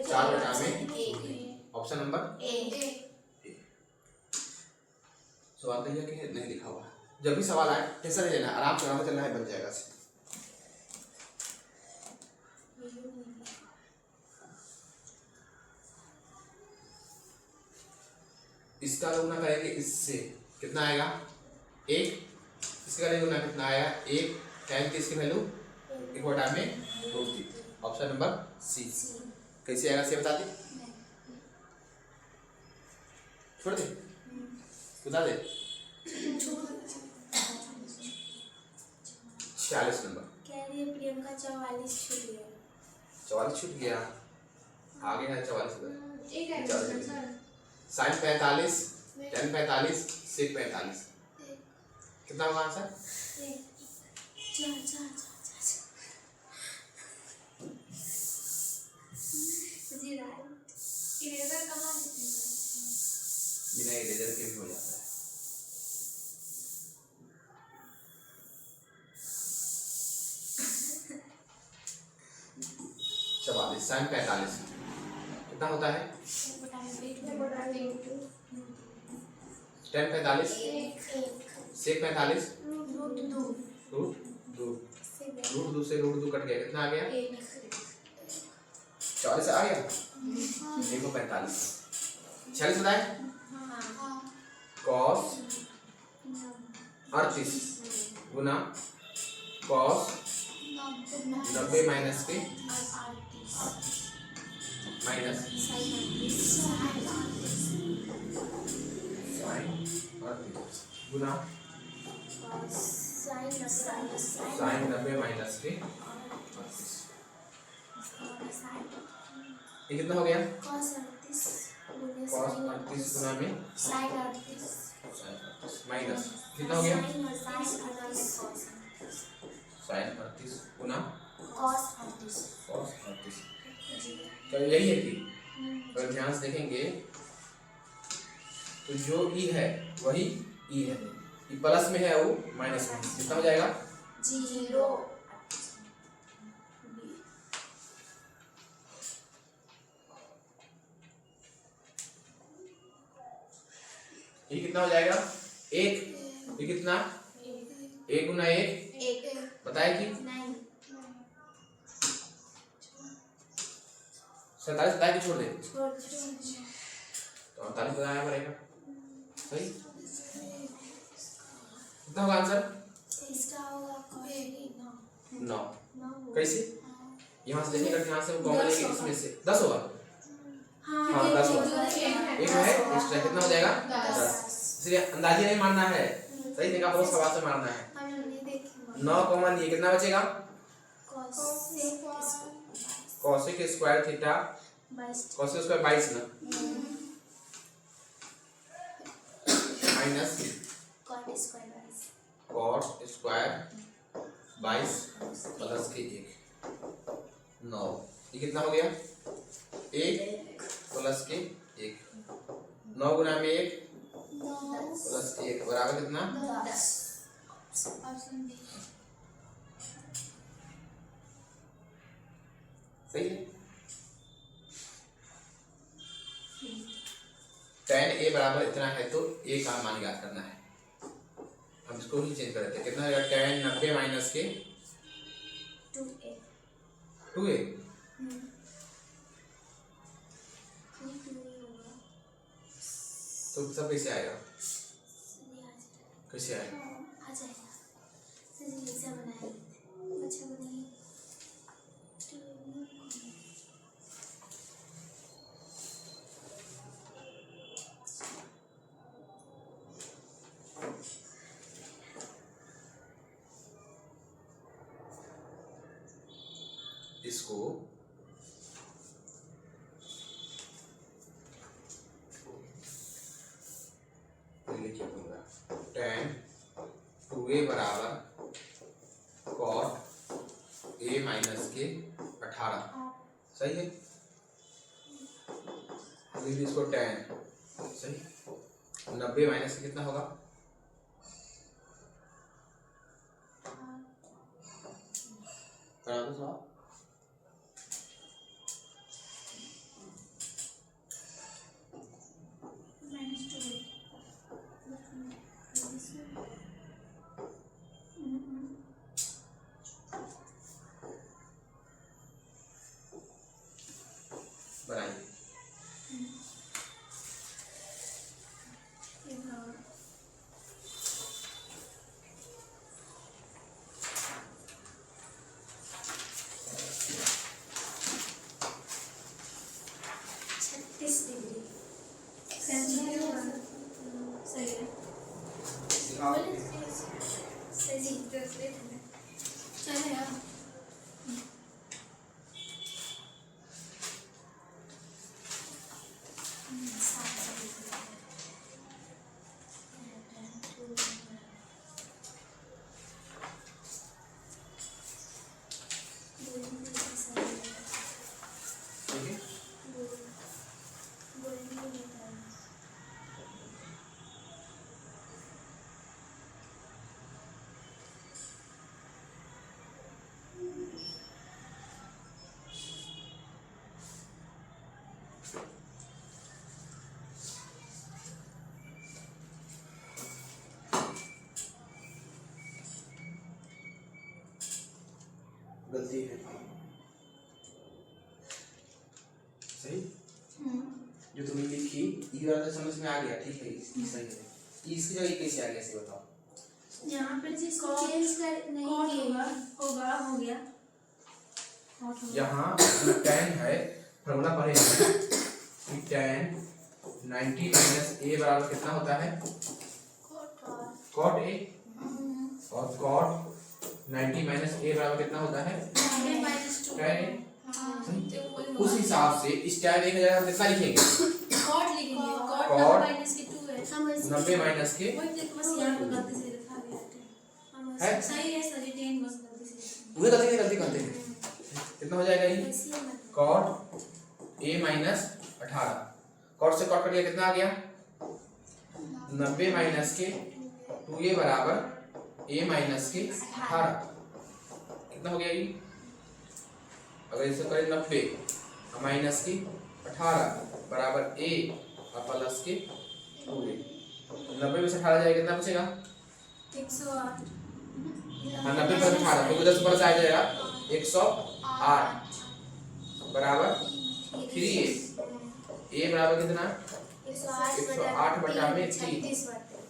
4/में 1, ऑप्शन नंबर ए। सवाल तो यह कि नहीं लिखा हुआ, जब भी सवाल आए टेंशन नहीं लेना, आराम से चलना है, बन जाएगा। इसका गुना करेंगे इससे, कितना आएगा? 1, इसका गुना कितना आएगा? 1 10 की इसकी वैल्यू 1/में √3, ऑप्शन नंबर सी। कैसे आएगा से बता दे, छोड़ दे, बता दे। 46 नंबर, प्रियंका 44 छूट गया। 44 छूट गया, आगे है 44 साइन 45 10 45 सेक 45, कितना होगा आंसर? बिना इरेजर के भी हो जाता है। साइन 45 कितना होता है? 10 45 सेक 45 √2 से √2 कट गया, कितना आ गया? 44 आ गया। देखो 45 46 बताए, कॉस 38 गुना कॉस 90 माइनस के माइनस साइन 38 गुना साइन 90 माइनस के 38, ये कितना हो गया? कॉस 38 गुना में साइन 38 माइनस कितना हो गया? साइन 38 गुना कॉस 38। तो यही है कि अगर ध्यान से देखेंगे तो जो ई है वही ई है, ई प्लस में है वो माइनस में, कितना हो जाएगा? 0। ये कितना हो जाएगा? 1, ये कितना? 1 गुना 1 बताए कि 47 बताए कि छोड़ दे? तो 48 बताया पड़ेगा, सही। कितना होगा आंसर? इसका होगा 9। कैसे? यहाँ से देखिएगा, ध्यान से कॉमन लेंगे, इसमें से 10 होगा। हाँ 10 होगा, एक है एक्स्ट्रा, कितना हो जाएगा? 10। इसलिए अंदाजे नहीं मारना है, सही देखा, बहुत सवाल से मारना है। 9 कॉमन, ये कितना बचेगा? cosec square theta 22 cosec square 22 ना minus cot square 22 cot square 22 plus के 1 9। ये कितना हो गया 1 प्लस के 1 9 गुना में 1 प्लस 1 बराबर कितना 10 ऑप्शन बी। सही है। tan a बराबर इतना है तो a का मान ज्ञात करना है। हम इसको ही चेंज कर देते हैं। कितना हो जाएगा tan 90 माइनस के 2a 2a तो सब कैसे आएगा कैसे आएगा आ जाएगा सर ऐसा बनाए अच्छा बनाइए इसको लिखिए दूंगा tan 2a बराबर cot a माइनस के 18 सही है। लिख इसको tan सही 90 माइनस के कितना होगा करा दो साहब बनाइए। सही है। चले यार ठीक है गलती है सही जो तुमने लिखी ये वाला तो समझ में आ गया ठीक है इसकी सही है इसकी जगह कैसे आ गया इसे बताओ। यहाँ पे जिसको चेंज कर नहीं कॉट किए होगा हो गया यहाँ tan है फॉर्मूला पढ़े हैं कि tan 90 माइनस a बराबर कितना होता है cot a और cot 90 माइनस a बराबर कितना होता है tan a। उस हिसाब से इस tan a की जगह हम कितना लिखेंगे कॉट लिखेंगे कॉट Cot 90 माइनस के 2 है हम 90 माइनस के वही देखो बस यहाँ पे गलती से लिखा गया है सही है सर 10 बस गलती से वही गलती करते हैं कितना हो जाएगा ये cot a माइनस 18 cot से cot कट गया कितना आ गया 90 माइनस के 2a बराबर a माइनस के 18 कितना हो गया ये अगर इसे करें 90 माइनस की 18 बराबर a और प्लस के 2a 90 में से 18 जाएगा कितना बचेगा 108 हाँ 90 प्लस 18 तो 10 प्लस आ जाएगा 108 बराबर 3a a बराबर कितना 108 बटा में 3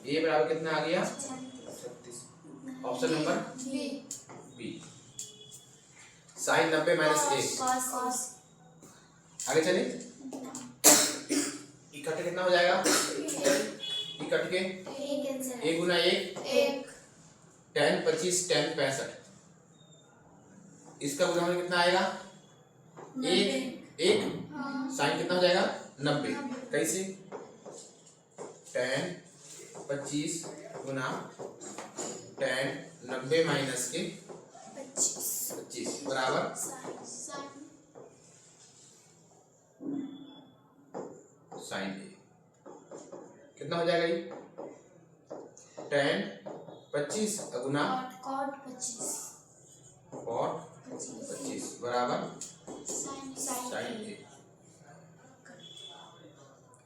a बराबर कितना आ गया 36 option number B sine 90 minus a आगे चले इकट्ठे कितना हो जाएगा इकट्ठ के 1 गुना 1 10 25 10 65 इसका गुना में कितना आएगा एक साइन कितना हो जाएगा 90। कैसे 10 25 गुना 10 90 माइनस के 25 बराबर साइन ए। कितना हो जाएगा ये 10 25 गुना कॉट 25 बराबर साइन ए।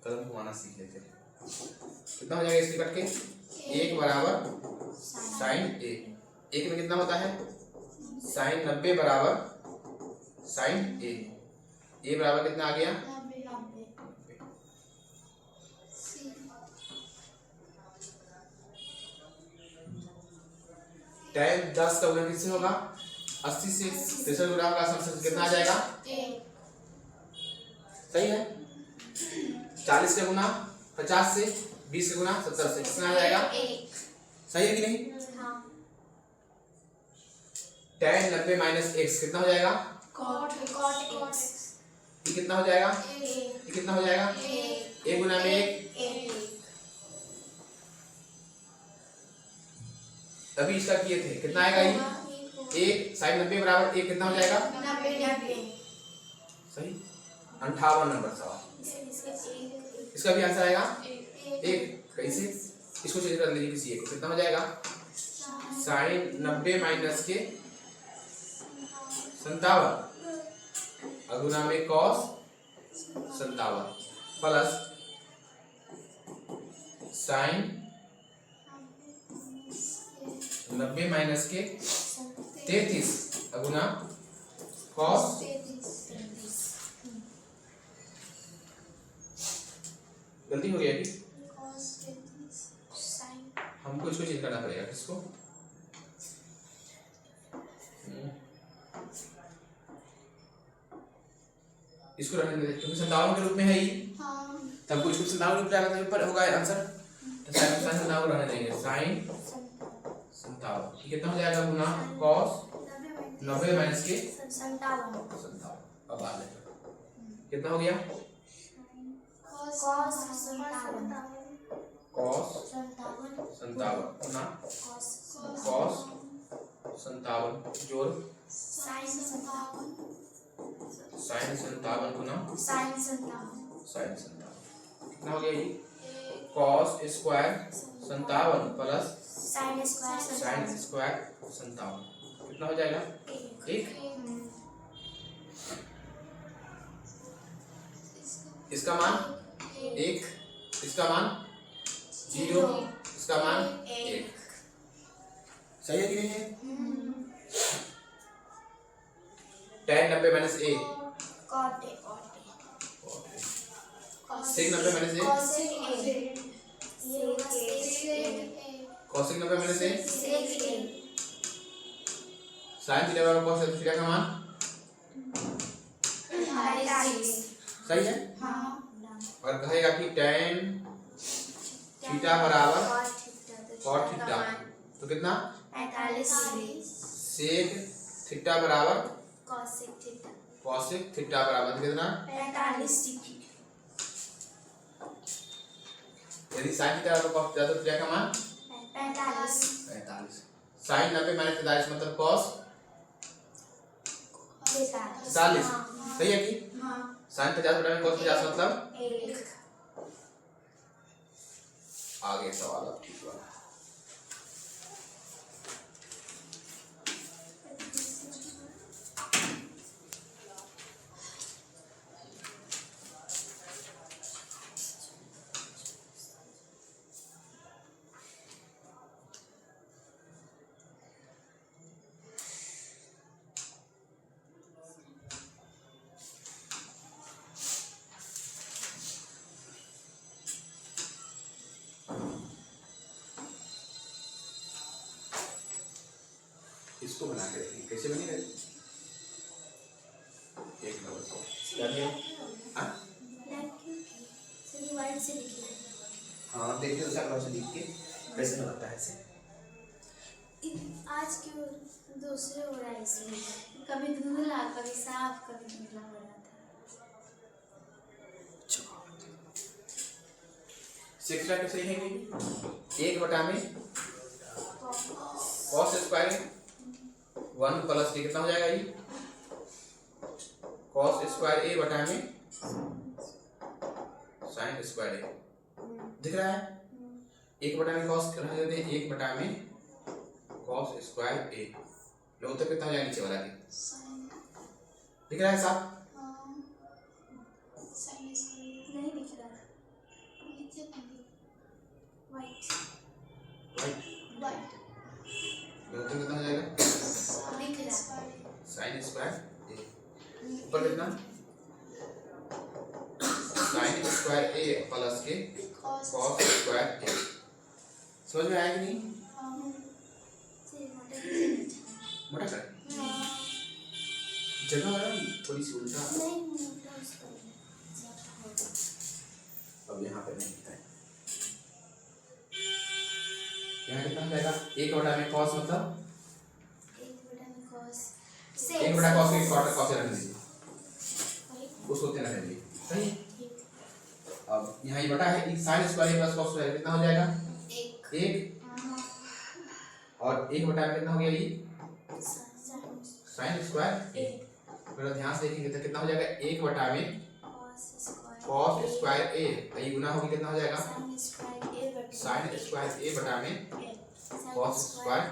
कलम घुमाना सीख लेते हैं। कितना हो जाएगा इसके कट के 1 बराबर साइन ए। एक में कितना होता है साइन 90 बराबर साइन ए। ए बराबर कितना आ गया 10 का गुना किससे होगा 80 से 63 गुना होगा। सबसे कितना आ जाएगा सही है 40 का गुना 50 से 20 का गुना 70 से कितना आ जाएगा सही है कि नहीं। 10 90 माइनस x कितना हो जाएगा ये कितना हो जाएगा ये कितना हो जाएगा 1 गुना में 1। तभी इसका किए थे कितना आएगा ये 1 साइन 90 बराबर 1 कितना हो जाएगा सही 58 नंबर सवाल। इसका भी आंसर आएगा 1। कैसे इसको चेंज कर लीजिए किसी एक कितना हो जाएगा साइन 90 माइनस के 57 अगुना में कॉस 57 प्लस साइन 90 माइनस के 33 अगुना कॉस 33। गलती हो गया कि हमको इसको चेंज करना पड़ेगा किसको इसको रहने देते क्योंकि 57 के रूप में है ये तब को इसको 57 के रूप में आएगा तभी पर होगा आंसर। तो साइन 57 रहने देंगे साइन 57 कितना हो जाएगा गुना cos 90 माइनस के 57। अब आ जाएगा कितना हो गया cos 57 गुना cos 57 जोड़ sin 57 गुना sin sin 57 कितना हो गया ये cos square 57 plus sin sin square 57 कितना हो जाएगा 1। इसका मान 1 इसका मान 0 इसका मान 1 सही है कि नहीं है 10 90 minus a sec 90 minus a cosec 90 minus a sin theta बराबर cos थीटा का मान सही है। और कहेगा कि tan थीटा बराबर cot थीटा तो कितना 45 sec थीटा बराबर cosec थीटा बराबर कितना 45 डिग्री। यदि sin थीटा बराबर cos थीटा तो थीटा का मान 45 sin 90 माइनस 45 मतलब cos 45 सही है कि sin 50 बटा में cos 50 मतलब 1। आगे सवाल अब ठीक हुआ इसको बना के रखिए कैसे बनेगा एक नंबर क्या है हां सही वाइट से लिखिए। हां देखिए तो सारा से लिख के कैसे बनता है ऐसे आज क्यों दूसरे हो रहा है इसमें कभी धुंधला कभी साफ कभी धुंधला हो रहा है। 6 लाइन कैसे लिखेंगे? 1 बटा में cos स्क्वायर 1 प्लस के कितना हो जाएगा ये? cos स्क्वायर a बटा में sin स्क्वायर a। दिख रहा है? 1 बटा में cos रख देते हैं, 1 बटा में cos स्क्वायर a। लो तो कितना हो जाएगा नीचे वाला के? दिख रहा है साहब? नहीं दिख रहा। वाइट लो तो कितना हो जाएगा? दिख रहा। sin square a। ऊपर कितना? sin स्क्वायर a प्लस के cos स्क्वायर a। समझ में आया कि नहीं? मोटा कर जगह है थोड़ी सी उल्टा। अब यहाँ पे नहीं लिखता है। यहाँ कितना हो जाएगा? 1 बटा में cos मतलब 1 बटा cos के क्वार्टर cos रख दीजिए, उसको तेना कर दीजिए, सही। अब यहाँ ये बटा है, sin square plus cos square कितना हो जाएगा? 1 और 1 बटा में कितना हो गया ये? sin square a। अगर ध्यान से देखेंगे तो कितना हो जाएगा? 1 बटा में cos स्क्वायर a, ये गुना होगी कितना हो जाएगा? sin स्क्वायर a बटा में cos स्क्वायर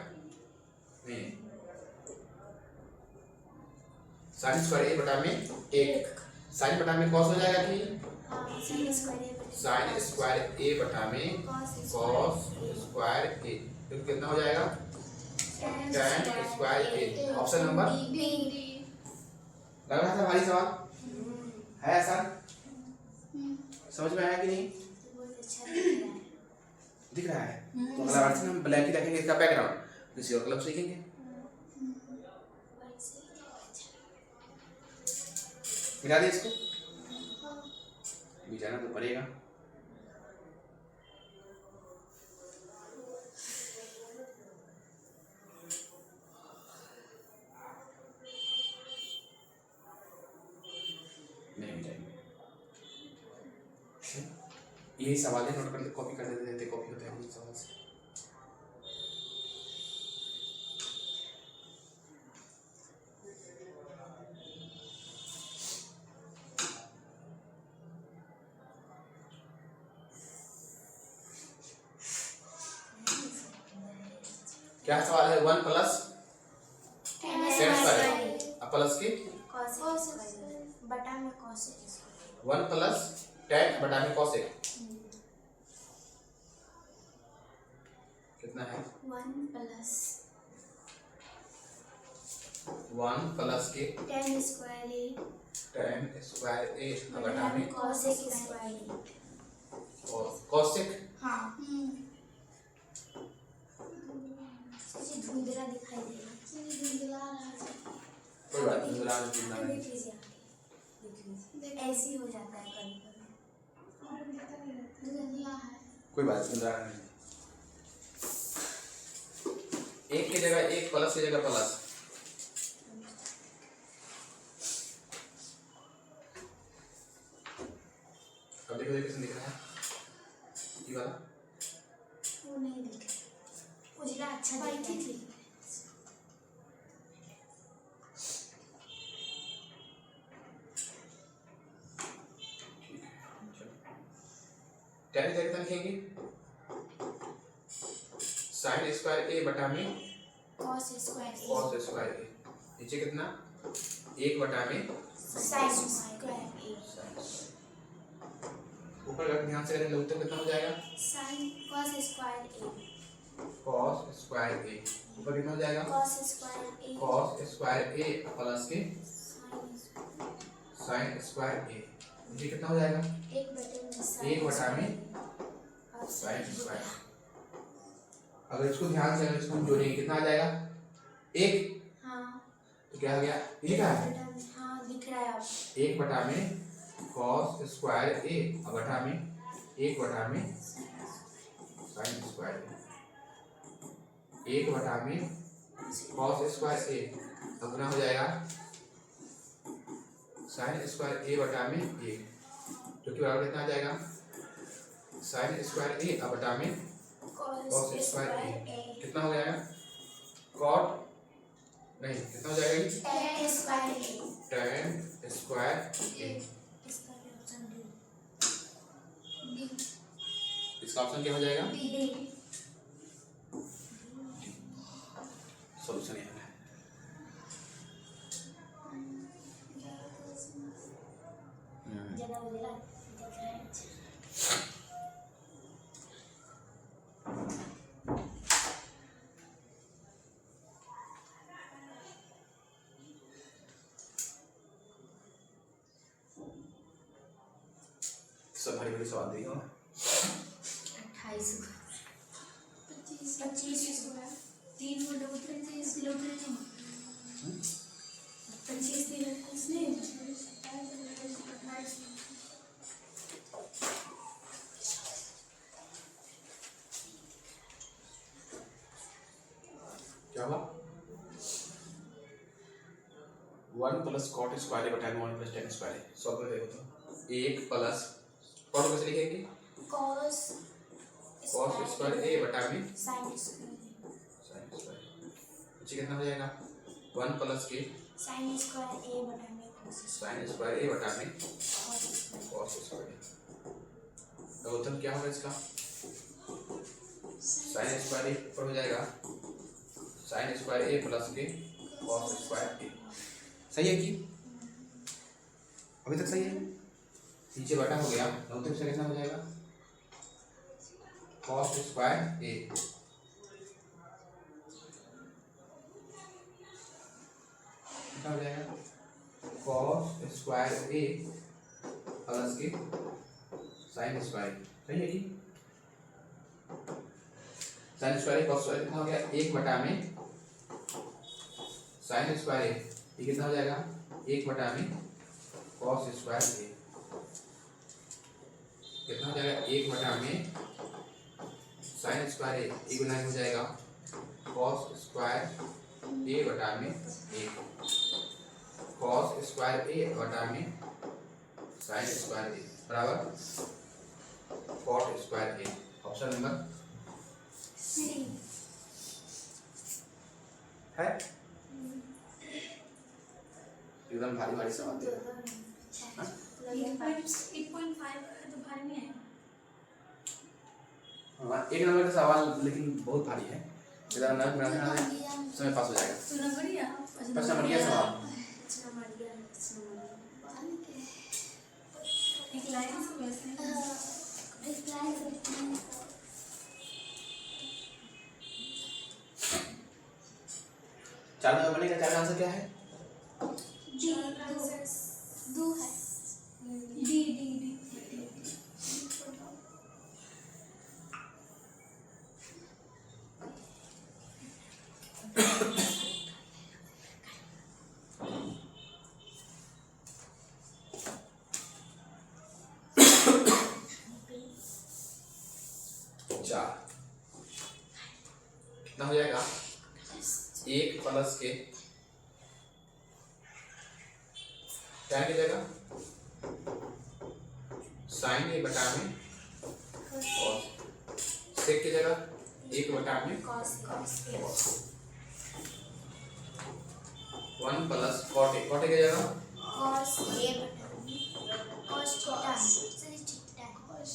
में sin स्क्वायर a बटा में 1 sin बटा में cos हो जाएगा कि sin स्क्वायर a बटा में cos स्क्वायर a, तो कितना हो जाएगा? tan square a। Option number लग रहा था भारी सवाल है ऐसा? समझ में आया कि नहीं? दिख रहा है? तो अगला वर्षन हम ब्लैक ही रखेंगे इसका बैकग्राउंड, किसी और कलर से लिखेंगे। मिला दे इसको, मिटाना तो पड़ेगा। नहीं मिटाएंगे। यही सवाल है, नोट कर ले, कॉपी कर देते, कॉपी होता है सवाल से। क्या सवाल है? 1 प्लस tan स्क्वायर प्लस के बटा में cos 1 प्लस tan बटा में cos कितना है? 1 प्लस के tan स्क्वायर a बटा में cos स्क्वायर और cos हाँ धुंधला दिखाई दे रहा है, धुंधला रहा है। कोई बात नहीं, धुंधला नहीं, देख लीजिए, ऐसे हो जाता है कभी धुंधला है। कोई बात नहीं, धुंधला नहीं। 1 की जगह 1 प्लस की जगह प्लस, अब देखो कैसे दिख रहा है ये वाला? वो नहीं दिख रहा, उजला अच्छा दिखता है। tan की जगह लिखेंगे sin स्क्वायर a बटा में cos स्क्वायर a। नीचे कितना? 1 बटा में sin स्क्वायर a। ऊपर अगर ध्यान से करेंगे उत्तर कितना हो जाएगा? sin cos square a। cos square a ऊपर कितना हो जाएगा? cos square a cos square a plus के sin स्क्वायर a। नीचे कितना हो जाएगा? 1 बटा में sin स्क्वायर। अगर इसको ध्यान से अगर इसको जोड़ेंगे कितना आ जाएगा? 1। हाँ तो क्या हो गया? ये क्या है? हाँ दिख रहा है अब। 1 बटा में cos स्क्वायर a बटा में 1 बटा में sin स्क्वायर a। 1 बटा में cos स्क्वायर a अब गुना हो जाएगा sin स्क्वायर a बटा में 1, जो कि बराबर कितना आ जाएगा? साइन स्क्वायर ए अब बटा में कॉस स्क्वायर ए कितना हो जाएगा कॉट नहीं कितना हो जाएगा ये tan स्क्वायर ए इसका ऑप्शन क्या हो जाएगा सॉल्यूशन ये है सब भारी भारी सवाल दिए हो 25 तीन वो डबल 25 किलो नहीं 25 दिन इसने क्या हुआ 1 प्लस कॉट स्क्वायर बटा 1 प्लस tan स्क्वायर सॉल्व कर देखो तो 1 प्लस कॉट कैसे लिखेंगे cos स्क्वायर ए बटा में sin स्क्वायर कितना हो जाएगा 1 प्लस के sin स्क्वायर a बटा में cos साइन स्क्वायर ए बटा में स्क्वायर कॉस स्क्वायर तो उत्तर क्या होगा इसका साइन स्क्वायर ए ऊपर हो जाएगा साइन स्क्वायर ए प्लस के कॉस स्क्वायर ए सही है कि अभी तक सही है नीचे बटा हो गया नौते से कितना हो जाएगा कॉस स्क्वायर ए कितना हो जाएगा कॉस स्क्वायर ए प्लस के साइन स्क्वायर सही है कि साइन स्क्वायर कॉस स्क्वायर कितना हो गया 1 बटा में साइन स्क्वायर ये कितना हो जाएगा 1 बटा में कॉस स्क्वायर ए कितना हो जाएगा 1 बटा में साइन स्क्वायर ए गुना हो जाएगा कॉस स्क्वायर ए बटा में 1 कॉस स्क्वायर ए बटा में साइन स्क्वायर ए बराबर cot square A option number है एकदम भारी भारी सवाल दे रहा है 8.5 तो भारी नहीं है हाँ 1 नंबर का सवाल लेकिन बहुत भारी है इधर नंबर बनाना है समय पास हो जाएगा तो नंबर या बस बढ़िया सवाल एक लाइन से वैसे चार नंबर बनेगा चार का आंसर क्या है डी चार कितना हो जाएगा 1 प्लस के क्या की जगह साइन ए बटा में और सेक की जगह 1 बटा में cos 1 प्लस कॉट ए की जगह cos a बटा में cos theta sorry theta cos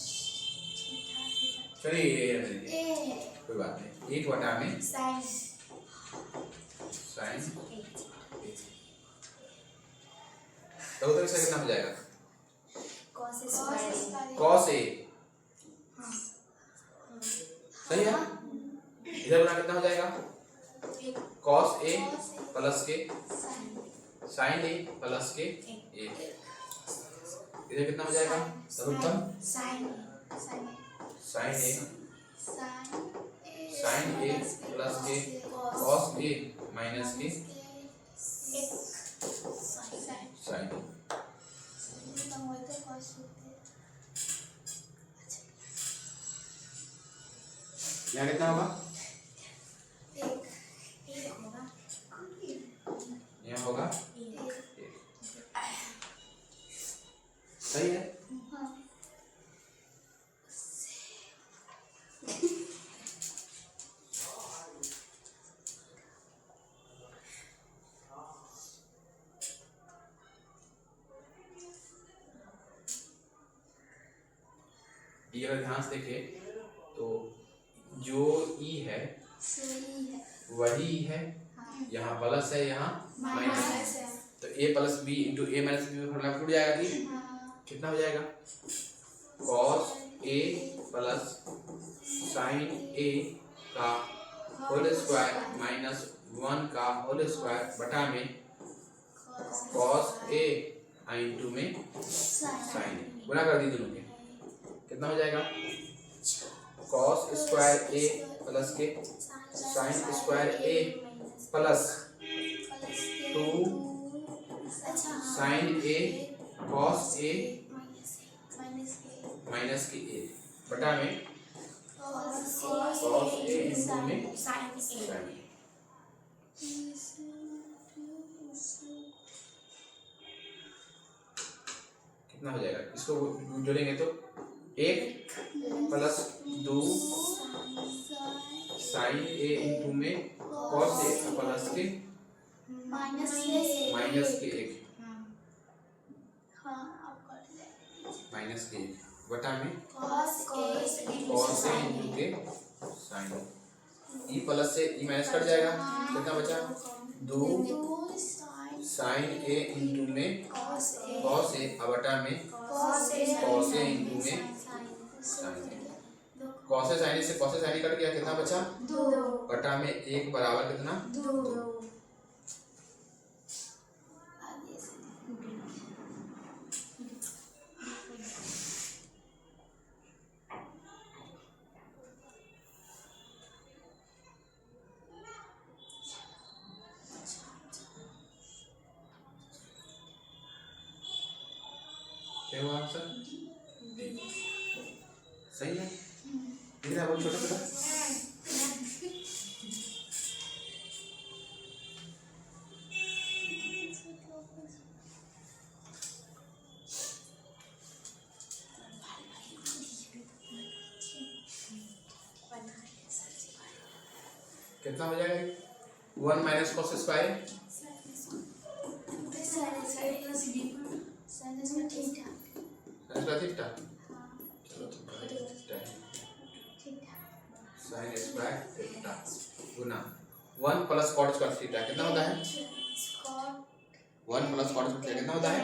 चलिए ये रहने दीजिए कोई बात नहीं 1 बटा में sin साइन तो उधर से कितना हो जाएगा cos स्क्वायर cos ए सही है इधर बना कितना हो जाएगा cos ए प्लस के sin ए प्लस के ए इधर कितना हो जाएगा सर्वोत्तम sin ए प्लस के cos ए माइनस के sin ए यहाँ कितना होगा यहाँ होगा सही है ये अगर ध्यान से देखें तो जो ई है वही ई है, यहाँ प्लस है यहाँ माइनस है, तो ए प्लस बी इंटू ए माइनस बी में फॉर्मूला टूट जाएगा कि कितना हो जाएगा कॉस ए प्लस साइन ए का होल स्क्वायर माइनस 1 का होल स्क्वायर बटा में कॉस ए इंटू में साइन ए, गुणा कर दी दोनों के, कितना हो जाएगा कॉस स्क्वायर ए प्लस के sign square A plus 2 sign A cos A minus के ए बटा में कॉस ए इंटू में साइन ए। कितना हो जाएगा, इसको जोड़ेंगे तो 1 प्लस 2 साइन ए इंटू में कॉस ए प्लस के माइनस के 1 माइनस के 1 बटा में कॉस ए इंटू के साइन ई प्लस से ई माइनस कट जाएगा, कितना बचा 2 साइन ए इंटू में कॉस ए बटा में कॉस ए इंटू में sign A. Cos A sign ए से cos A sign A cut गया, कितना बचा 2 बटा में 1 बराबर कितना 2। क्या हुआ आंसर सही है, लेकिन अब छोटा छोटा कितना हो जाएगा 1 माइनस कॉस स्क्वायर थीटा, चलो साइन स्क्वायर थीटा गुना 1 प्लस कॉट स्क्वायर थीटा कितना होता है 1 प्लस कॉट स्क्वायर थीटा कितना होता है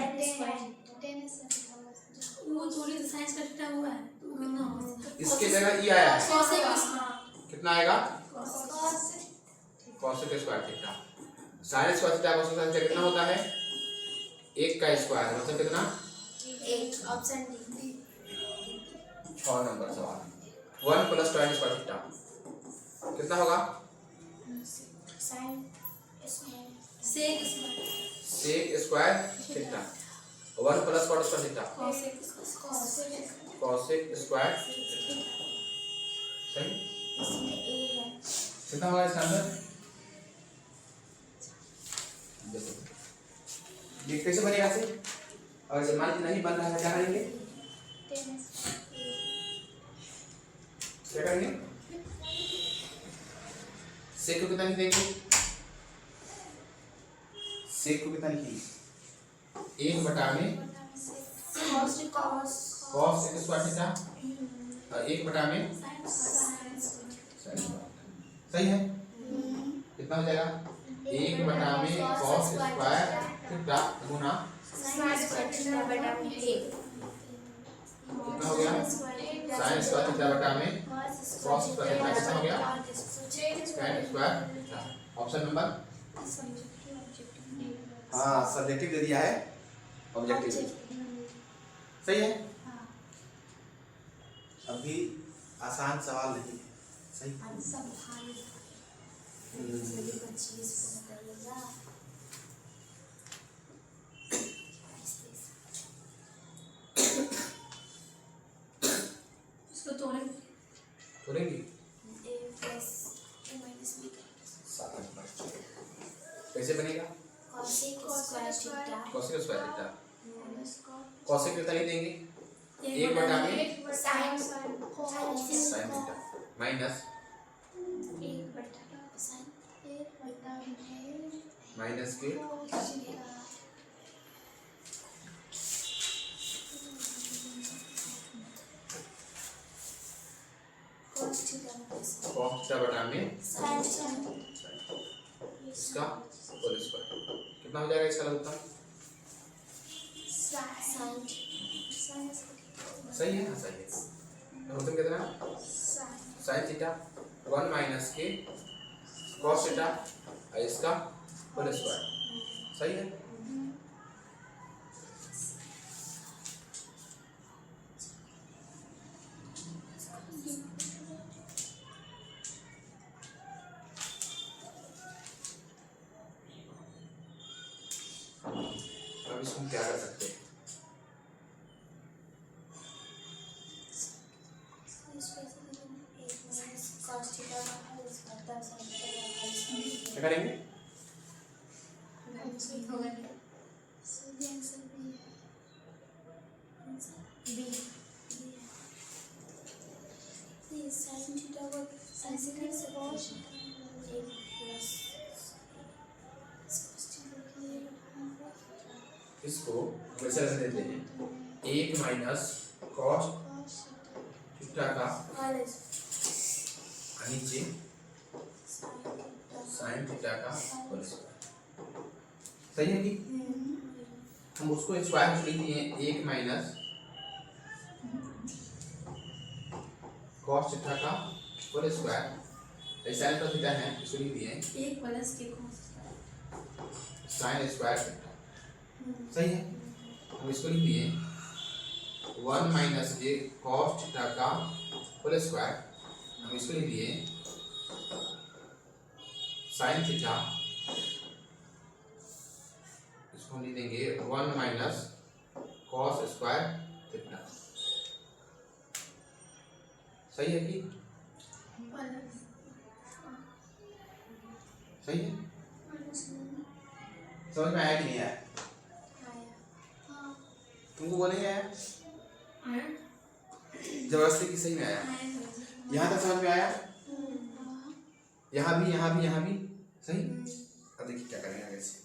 वो थोड़ी तो साइंस का थीटा हुआ है तो कितना होगा, इसके जगह ई आया है, कितना आएगा cos square theta, sine square theta cos square theta कितना होता है 1 का स्क्वायर मतलब कितना 1 ऑप्शन डी 6 नंबर सवाल 1 प्लस tan स्क्वायर थीटा कितना होगा sine sec square theta 1 plus cot square theta cosec square theta सही, इसमें ए है कितना होगा इसका आंसर देखो ये कैसे बनेगा ऐसे, और जब मान नहीं बन रहा है क्या करेंगे क्या करेंगे सेक को कितना लिखेंगे, सेक को कितना लिखेंगे 1 बटा में कॉस स्क्वायर थीटा और 1 बटा में सही है, कितना हो जाएगा 1 बटा में कॉस स्क्वायर थीटा गुना कितना हो गया साइन स्क्वायर थीटा बटा में कॉस स्क्वायर थीटा कितना हो गया sine square theta. Option number हाँ सब्जेक्टिव दे दिया है ऑब्जेक्टिव सही है, अभी आसान सवाल नहीं है सही इसको तोड़ेंगे तोड़ेंगे a plus a minus b कैसे बनेगा cosec square theta cosec square theta cosec कितना ही देंगे 1 बटा में sin साइन थीटा माइनस 1 बटा sin 1 बटा में माइनस के cos थीटा बटा में sin इसका होल स्क्वायर कितना हो जाएगा इसका लघुत्तम? सही है ना? सही है। लघुत्तम कितना? sin थीटा 1 माइनस के cos थीटा और इसका होल स्क्वायर। सही है। अब इसको हम क्या कर सकते हैं? क्या करेंगे? इसको वैसे रख देते हैं 1 माइनस cos थीटा का नीचे sin थीटा का होल स्क्वायर। सही है कि हम उसको स्क्वायर में लिख दिए 1 माइनस cos थीटा का होल स्क्वायर। ऐसा तो थीटा है इसको लिख दिए 1 प्लस के cos sin स्क्वायर थीटा। सही है। हम इसको लिख दिए 1 माइनस के cos थीटा का होल स्क्वायर। हम इसको लिख दिए sin थीटा। इसको हम लिख देंगे 1 माइनस cos स्क्वायर थीटा। सही है कि? सही है। समझ में आया कि नहीं आया? तुमको वो नहीं आया? जबरदस्ती की सही में आया? यहाँ तक समझ में आया? यहाँ भी सही। अब देखिए क्या करेंगे आगे से।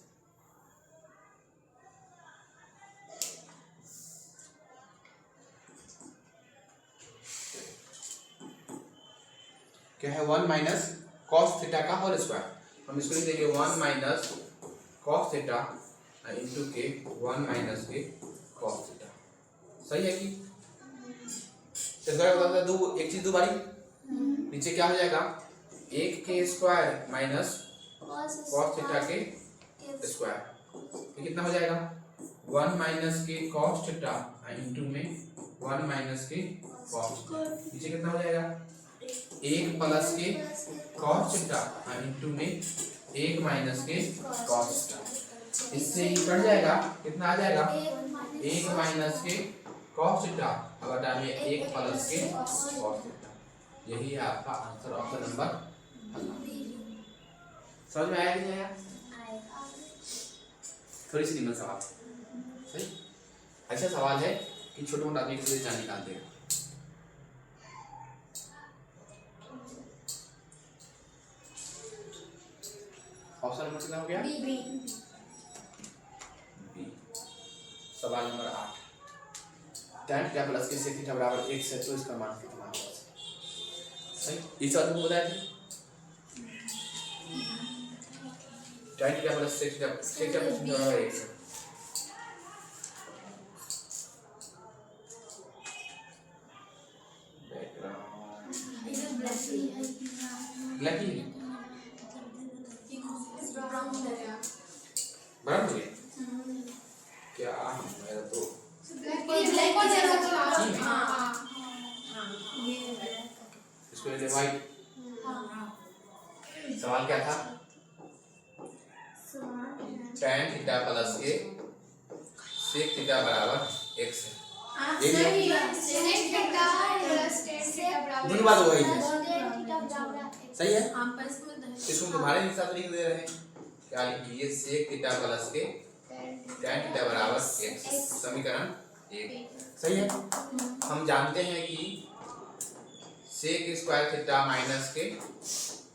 क्या है 1 माइनस cos थीटा का होल स्क्वायर। हम इसको लिख देंगे 1 माइनस cos थीटा इंटू के 1 माइनस के cos थीटा। सही है कि? इसका मतलब दो एक चीज दो बारी नीचे क्या हो जाएगा 1 के स्क्वायर माइनस cos थीटा के स्क्वायर। ये कितना हो जाएगा 1 माइनस के cos थीटा इंटू में 1 माइनस के cos थीटा। नीचे कितना हो जाएगा 1 प्लस के cos थीटा इंटू में 1 माइनस के cos थीटा। इससे ये कट जाएगा कितना आ जाएगा 1 माइनस के cos थीटा बटा में 1 प्लस के cos थीटा। यही है आपका आंसर ऑप्शन नंबर। समझ में आया कि नहीं आया? थोड़ी सी निम्न सवाल। सही। अच्छा सवाल है कि छोटे मोटे आदमी को जान निकालते हैं। ऑप्शन नंबर कितना हो गया? बी। सवाल नंबर 8 tan थीटा प्लस के sec थीटा बराबर 1 से तो इसका मान कितना होगा? सही। इस बात को बताया था tan theta plus sec theta बराबर 1 से। ब्लैक ही ब्राउन हो गया क्या? मेरा तो इसको ले वाइट। सवाल क्या था? tan थीटा प्लस के sec थीटा बराबर 1 से। दोनों बात हो गई है। सही है। इसको तुम्हारे हिसाब से लिख दे रहे हैं। क्या लिखिए sec थीटा प्लस के tan थीटा बराबर 1 समीकरण 1। सही है। हम जानते हैं कि sec स्क्वायर थीटा माइनस के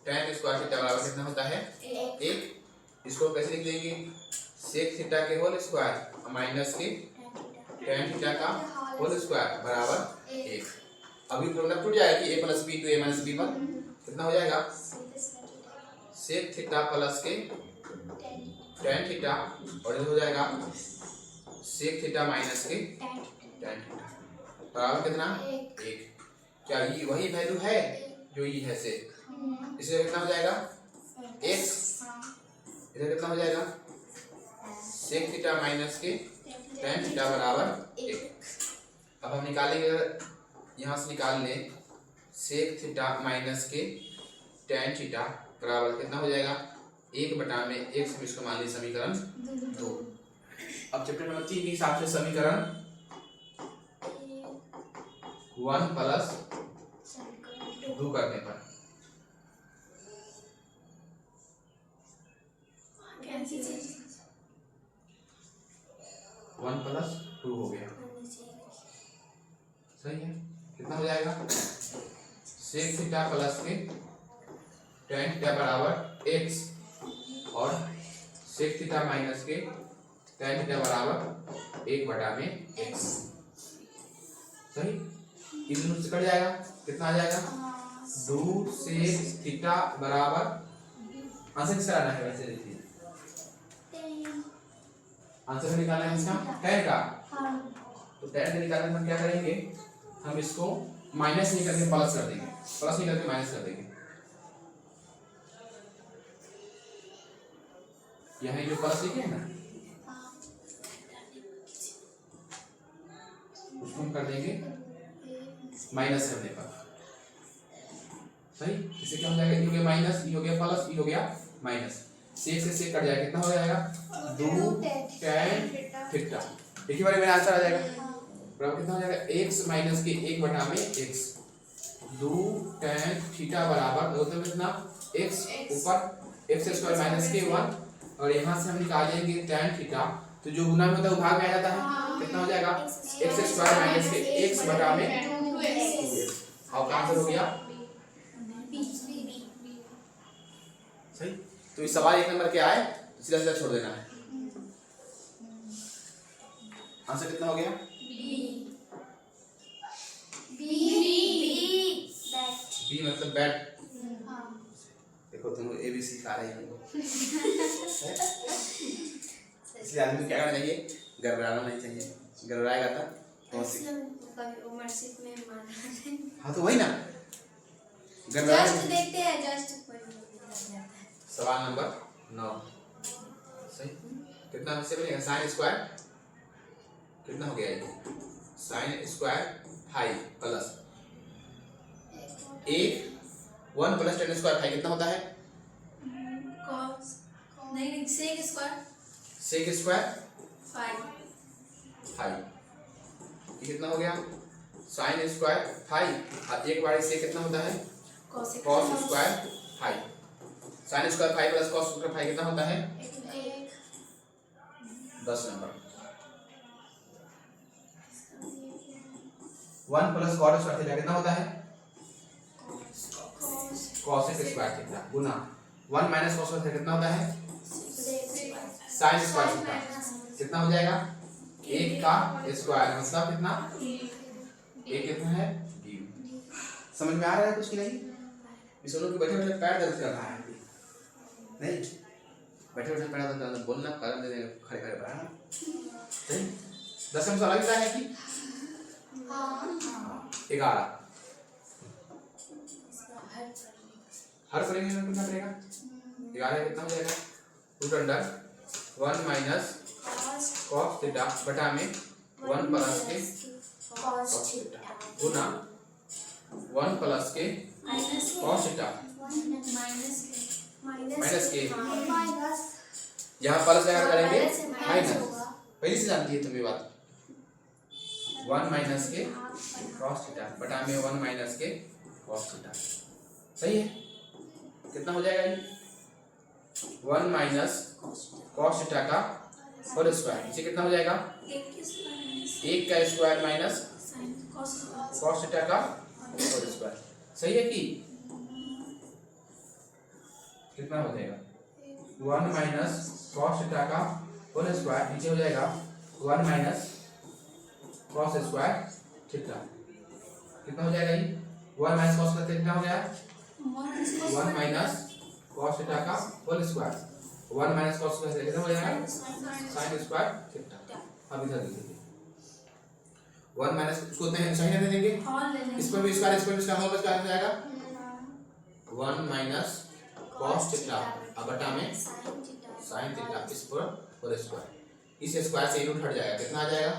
tan स्क्वायर थीटा बराबर कितना होता है 1। इसको कैसे लिख देंगे sec थीटा के होल स्क्वायर माइनस के tan थीटा का होल स्क्वायर बराबर 1। अभी फॉर्मूला टूट जाएगा कि a plus B to a minus B पर कितना हो जाएगा सेक थीटा प्लस के टेन थीटा और इधर हो जाएगा सेक थीटा माइनस के टेन थीटा बराबर कितना एक। क्या ये वही वैल्यू है जो ये है से इसलिए कितना हो जाएगा x इधर कितना हो जाएगा सेक थीटा माइनस के टेन थीटा बराबर एक। अब हम निकालेंगे यहाँ से निकाल लें सेक थीटा माइनस के टेन थीटा बराबर कितना हो जाएगा एक बटा में एक से इसको मान लीजिए समीकरण 2। अब चैप्टर नंबर 3 के हिसाब से समीकरण 1 प्लस 2 करने पर वन प्लस टू हो गया सही है। कितना हो जाएगा सेक थीटा प्लस के टेन थीटा बराबर x और सेक थीटा माइनस के टेन थीटा बराबर एक बटा में x सही। इन दोनों से कट जाएगा कितना आ जाएगा 2 सेक थीटा बराबर आंसर किसका आना है वैसे देखिए आंसर निकालना है इसका टेन का तो टेन का निकालने में क्या करेंगे हम इसको माइनस नहीं करके प्लस कर देंगे प्लस नहीं करके माइनस कर देंगे। यहाँ जो प्लस लिखे है ना उसको हम कर देंगे माइनस करने पर सही। इससे क्या हो जाएगा ये हो गया माइनस ये हो गया प्लस ये हो गया माइनस सेक से सेक कट जाएगा कितना हो जाएगा 2 टेन थीटा एक ही बार मेरा आंसर आ जाएगा बराबर कितना हो जाएगा x माइनस के एक बटा में x 2 टेन थीटा बराबर होता है कितना x ऊपर x स्क्वायर माइनस के 1 और यहाँ से हम निकालेंगे टेन थीटा तो जो गुना में होता है वो भाग में आ जाता है कितना हो जाएगा x स्क्वायर माइनस के x बटा में 2x और आंसर हो गया सही। तो इस सवाल एक नंबर के आए सीधा सीधा छोड़ देना है। आंसर कितना हो गया बी मतलब बैट। देखो तुम ABC खा रही हो इसलिए आदमी क्या करना चाहिए गड़बड़ाना नहीं चाहिए गड़बड़ाएगा तो हाँ तो वही ना देखते हैं जस्ट सवाल नंबर 9 सही। कितना से बनेगा साइन स्क्वायर कितना हो गया ये sine square 5 plus 1 plus ten square 5 कितना होता है cos नहीं sec स्क्वायर 5 ये कितना हो गया साइन स्क्वायर 5 और एक बार से कितना होता है cos square 5 sine square 5 plus cos square 5 कितना होता है 10 number 1 plus cos square theta कितना होता है cos स्क्वायर थीटा गुना 1 माइनस cos स्क्वायर कितना होता है साइन स्क्वायर थीटा कितना हो जाएगा 1 का स्क्वायर मतलब कितना 1 कितना है समझ में आ रहा है कुछ कि नहीं इस लोग के बैठे बैठे पैर दर्द कर रहा है नहीं बैठे बैठे पैर दर्द कर बोलना कारण दे खड़े खड़े बढ़ाना सही 10 में अलग है कि हाँ 11 हर करेंगे ना कितना करेगा 11 कितना हो जाएगा root under 1 minus cos theta बटा में 1 प्लस के cos थीटा गुना 1 प्लस के cos थीटा माइनस के यहाँ प्लस लगा करेंगे माइनस पहले से जानती है तुम्हें बात 1 माइनस के cos थीटा बटा में 1 माइनस के cos थीटा सही है। कितना हो जाएगा ये 1 माइनस cos थीटा का होल स्क्वायर इसे कितना हो जाएगा 1 का स्क्वायर माइनस cos थीटा का होल स्क्वायर सही है कि कितना हो जाएगा 1 माइनस cos थीटा का होल स्क्वायर नीचे हो जाएगा 1 माइनस cos स्क्वायर थीटा कितना हो जाएगा ये 1 माइनस cos थीटा कितना हो गया 1 माइनस cos थीटा का whole square. 1 minus cos square से कितना हो जाएगा sin स्क्वायर थीटा। अब इधर लिखिए 1 माइनस इसको उतने साइन दे देंगे, इस पर भी स्क्वायर होल स्क्वायर हो जाएगा 1 माइनस cos थीटा अब बटा में sin थीटा इस पर होल स्क्वायर। इस स्क्वायर से रूट हट जाएगा, कितना आ जाएगा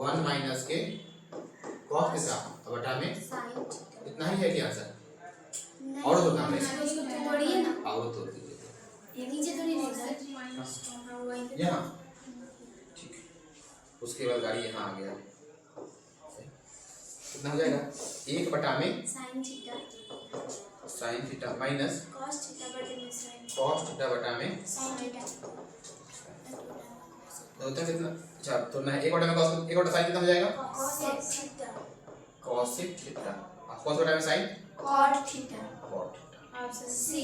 1 माइनस के cos थीटा अब बटा में इतना ही है क्या आंसर? और तो काम है तोड़िए ना, और तो दीजिए ये नीचे थोड़ी नहीं सर। यहाँ ठीक है। उसके बाद गाड़ी यहाँ आ गया, कितना हो जाएगा 1 बटा में sin theta minus cos theta बटे में sin cos थीटा बटा में थीटा तो होता है कितना? अच्छा तो ना 1 बटा में cos 1 बटा sin कितना हो जाएगा cos थीटा cos थीटा और cos बटा में sin cot theta. cot theta. Option C.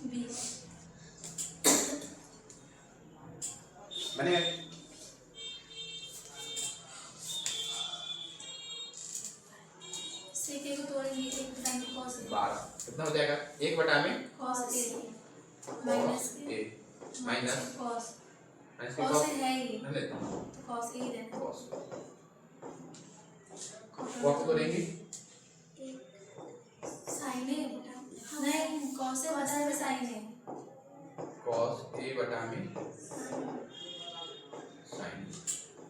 B बनेगा सेक को तोड़ेंगे एक बटा में cos a 12 कितना हो जाएगा 1 बटा में cos a cos a minus cos minus cos cos a है ही हमने तो cos a ही रहना cos cos को लेंगे sin a बटा नहीं cos a बटा में sin a cos a बटा में sin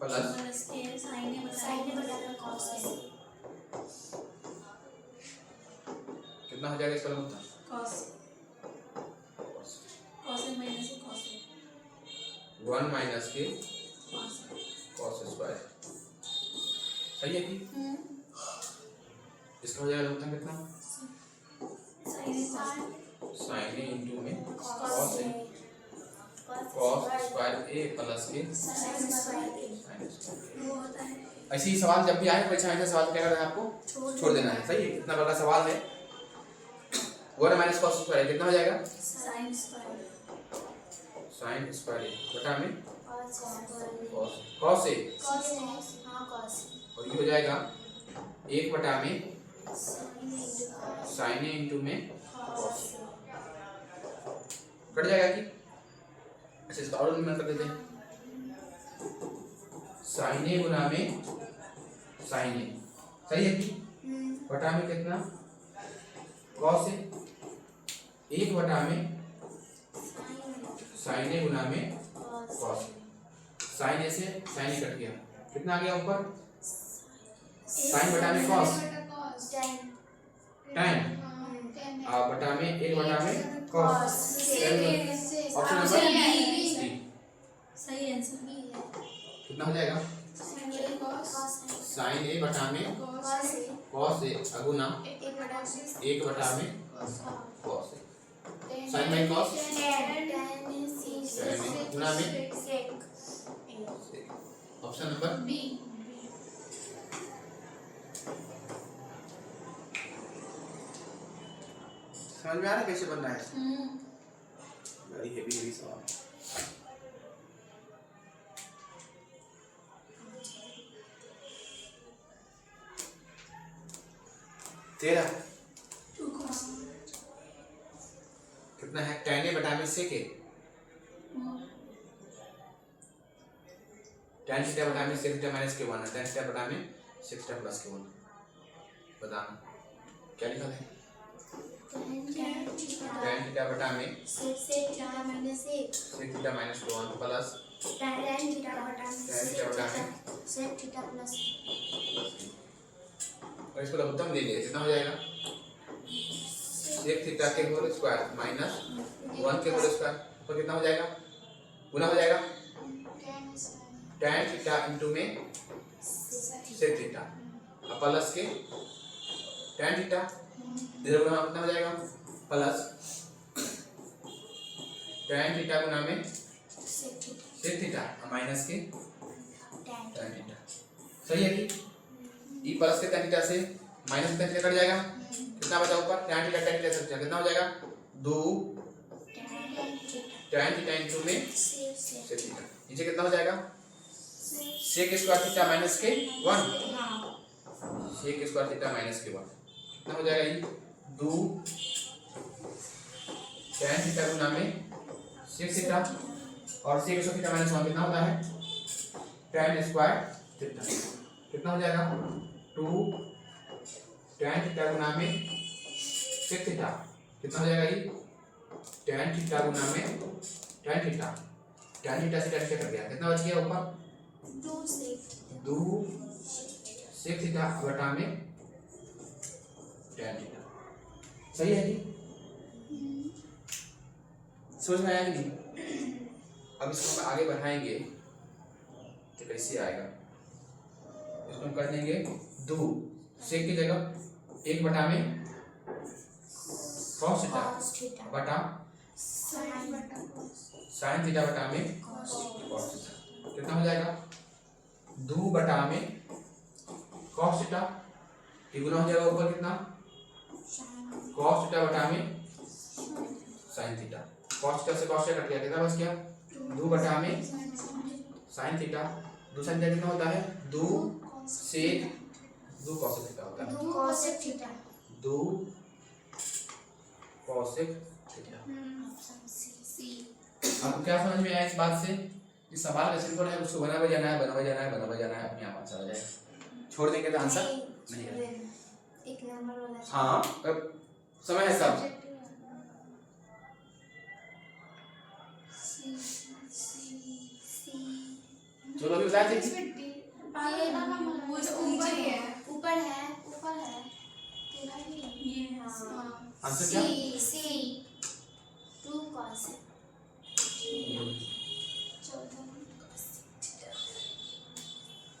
प्लस प्लस के sin a बटा sin ने बटा में cos है। कितना हो जाएगा इसका मतलब cos cos a minus cos a 1 minus के cos cos स्क्वायर सही है कि इसका हो जाएगा मतलब कितना sin a sin a into में cos cos a cos square a plus के sin स्क्वायर sin स्क्वायर। वो होता है ऐसे ही सवाल जब भी आए परीक्षा में ऐसे सवाल क्या करना है आपको छोड़ देना है। सही है, इतना बड़ा सवाल है 1 माइनस cos स्क्वायर कितना हो जाएगा sin स्क्वायर sin स्क्वायर बटा में cos square cos a cos हाँ cos और ये हो जाएगा 1 बटा में sin sin a इनटू में cos कट जाएगा कि अच्छा इसको और में कर देते हैं sin a गुना में sin a सही है कि बटा में कितना cos a 1 बटा में sin a गुना में cos a sin a से sin a कट गया, कितना आ गया ऊपर sin बटा में cos tan और बटा में 1 बटा में cos ऑप्शन नंबर सही डी सही आंसर बी है कितना हो जाएगा sin a बटा में cos a अगुना 1 बटा में cos a sin by cos गुना में ऑप्शन नंबर बी समझ में आ रहा है कैसे बनना है? वेरी हेवी सवाल। तेरह कितना है tan a बटा में sec a tan थीटा बटा में sec थीटा माइनस के 1 tan थीटा बटा में sec थीटा प्लस के 1 बताना क्या लिखा है tan थीटा बटा में sec थीटा माइनस के 1 प्लस tan थीटा बटा में और इसको लघुत्तम ले लिए कितना हो जाएगा sec थीटा के होल स्क्वायर माइनस 1 के होल स्क्वायर तो कितना हो जाएगा गुना हो जाएगा tan थीटा इनटू में sec थीटा और प्लस के tan थीटा इधर गुना कितना हो जाएगा प्लस tan थीटा गुना में sec थीटा माइनस के tan थीटा सही है कि ई प्लस के tan थीटा से माइनस tan थीटा कट जाएगा कितना बचा ऊपर tan थीटा tan थीटा कितना हो जाएगा 2 tan थीटा इनटू में sec sec थीटा, नीचे कितना हो जाएगा sec sec square theta minus के 1, हाँ sec स्क्वायर थीटा माइनस के 1 कितना हो जाएगा ये 2 tan थीटा गुना में sec थीटा और sec स्क्वायर थीटा माइनस 1 कितना होता है tan स्क्वायर थीटा, कितना हो जाएगा 2 tan थीटा गुना में sec थीटा, कितना हो जाएगा ये tan थीटा गुना में tan थीटा से tan थीटा कट गया, कितना बच गया ऊपर 2 sec थीटा बटा में tan थीटा, सही है जी, समझ में आया कि नहीं। अब इसको हम आगे बढ़ाएंगे तो कैसे आएगा, इसको हम कर देंगे 2 sec की जगह 1 बटा में cos थीटा बटा sin थीटा बटा में cos थीटा, कितना हो जाएगा 2 बटा में cos थीटा, ये गुना हो जाएगा ऊपर कितना cos थीटा बटा में sin थीटा, cos थीटा से cos थीटा कट गया, कितना बच गया 2 बटा में sin थीटा, 2 sin थीटा कितना होता है 2 sec 2 cos थीटा होता है 2 cosec थीटा 2 cosec थीटा। आपको क्या समझ में आया इस बात से, इस सवाल का सिंपल है, उसको बना जाना है अपने आप आंसर आ जाएगा, छोड़ देंगे तो आंसर नहीं आएगा। एक नंबर वाला हाँ अब समय है सब, चलो अभी बता दीजिए वो इसको नीचे है ऊपर है तेरा ही ये हाँ आंसर क्या सी 2 cosec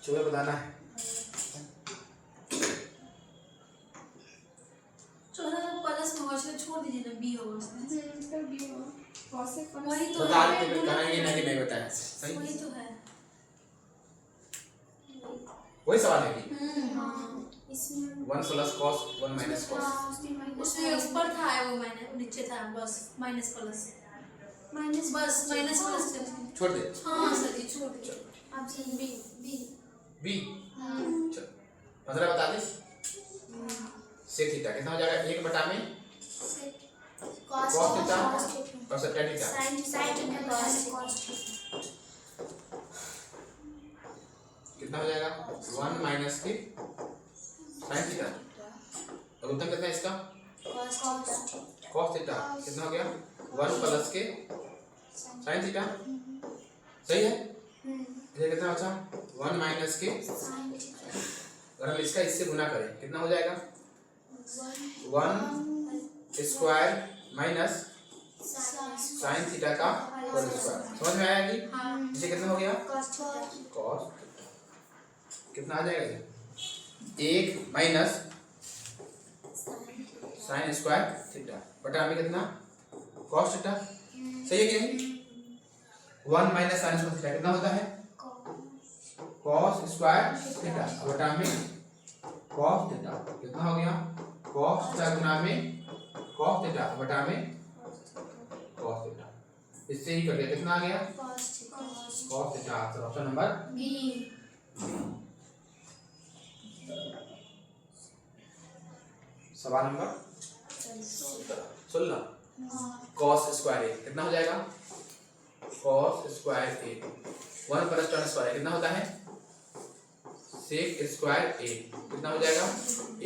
चलो बताना है, प्लस में होगा छोड़ दीजिए ना बी होगा उसमें वही तो बता है देते कहां ये नहीं बताया सही, वही तो है वही सवाल है कि हाँ इसमें 1 प्लस cos 1 माइनस cos, उसमें ऊपर था वो माइनस नीचे था बस माइनस प्लस बस माइनस प्लस छोड़ दे हाँ सर जी छोड़ दीजिए ऑप्शन बी बी, चल 15 बता दे sec थीटा कितना हो जाएगा 1 बटा में cos cos थीटा theta और tan theta, sin theta cos theta कितना हो जाएगा 1 माइनस के sin थीटा, और उत्तर कितना है इसका cos थीटा, कितना हो गया 1 प्लस के sin थीटा, सही है, ये कितना बचा 1 माइनस के, अगर हम इसका इससे गुना करें कितना हो जाएगा 1 स्क्वायर माइनस sin थीटा का होल स्क्वायर, समझ में आया कि इसे कितना हो गया cos कितना आ जाएगा 1 माइनस sin स्क्वायर थीटा बटा में कितना cos थीटा, सही है कि नहीं 1 माइनस sin स्क्वायर थीटा कितना होता है cos स्क्वायर थीटा बटा में cos थीटा, कितना हो गया cos थीटा गुना में cos थीटा बटा में cos थीटा, इससे ही कर दिया, कितना आ गया cos theta, answer option number B सवाल नंबर 16 cos स्क्वायर a कितना हो जाएगा cos square a 1 plus tan square कितना होता है sec स्क्वायर a, कितना हो जाएगा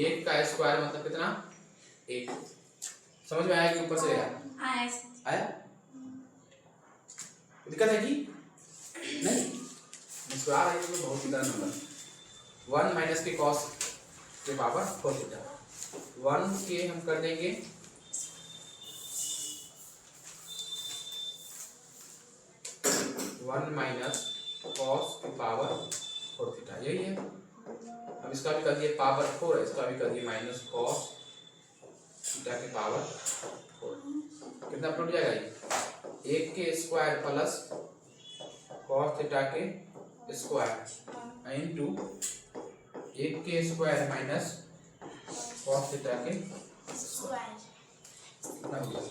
1 का स्क्वायर मतलब कितना 1, समझ में आया कि ऊपर से गया आया, दिक्कत है कि नहीं, इसको आ रही है तो बहुत सीधा नंबर 1 माइनस के cos के पावर 4 थीटा, 1 के हम कर देंगे 1 माइनस cos की पावर 4 थीटा, यही है, अब इसका भी कर दिए पावर 4 है, इसका भी कर दिए माइनस cos थीटा की पावर 4, कितना टूट जाएगा ये 1 के स्क्वायर प्लस cos थीटा के स्क्वायर इनटू 1 के स्क्वायर माइनस cos थीटा के स्क्वायर कितना हो गया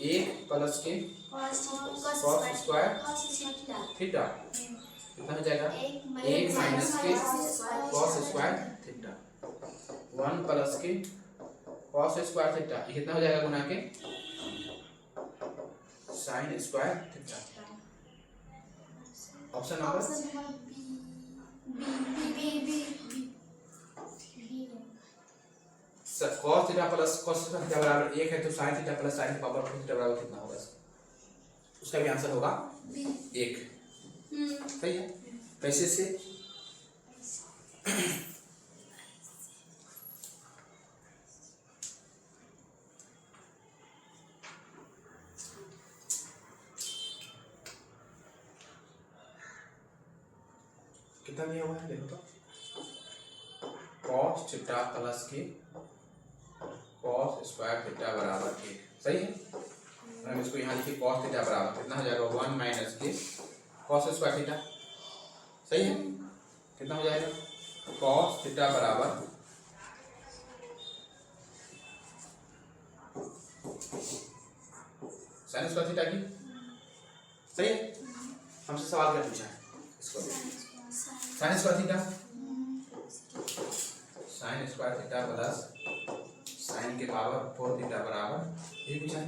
1 प्लस के cos स्क्वायर थीटा कितना हो जाएगा 1 माइनस के cos स्क्वायर थीटा 1 प्लस के cos स्क्वायर थीटा ये कितना हो जाएगा गुना के sin square theta. Option number cos theta plus cos theta बराबर 1 है तो sin theta plus sin power theta बराबर कितना होगा उसका भी आंसर होगा 1। सही है। कैसे से कितना दिया हुआ है देखो तो cos थीटा प्लस के cos स्क्वायर थीटा बराबर 1। सही है। हम इसको यहाँ लिखिए cos थीटा बराबर कितना हो जाएगा 1 माइनस के cos स्क्वायर थीटा। सही है। कितना हो जाएगा cos थीटा बराबर sin स्क्वायर थीटा की। सही है। हमसे सवाल क्या पूछा है इसको sin square theta sin square theta plus sin के पावर 4 थीटा बराबर ये पूछा है।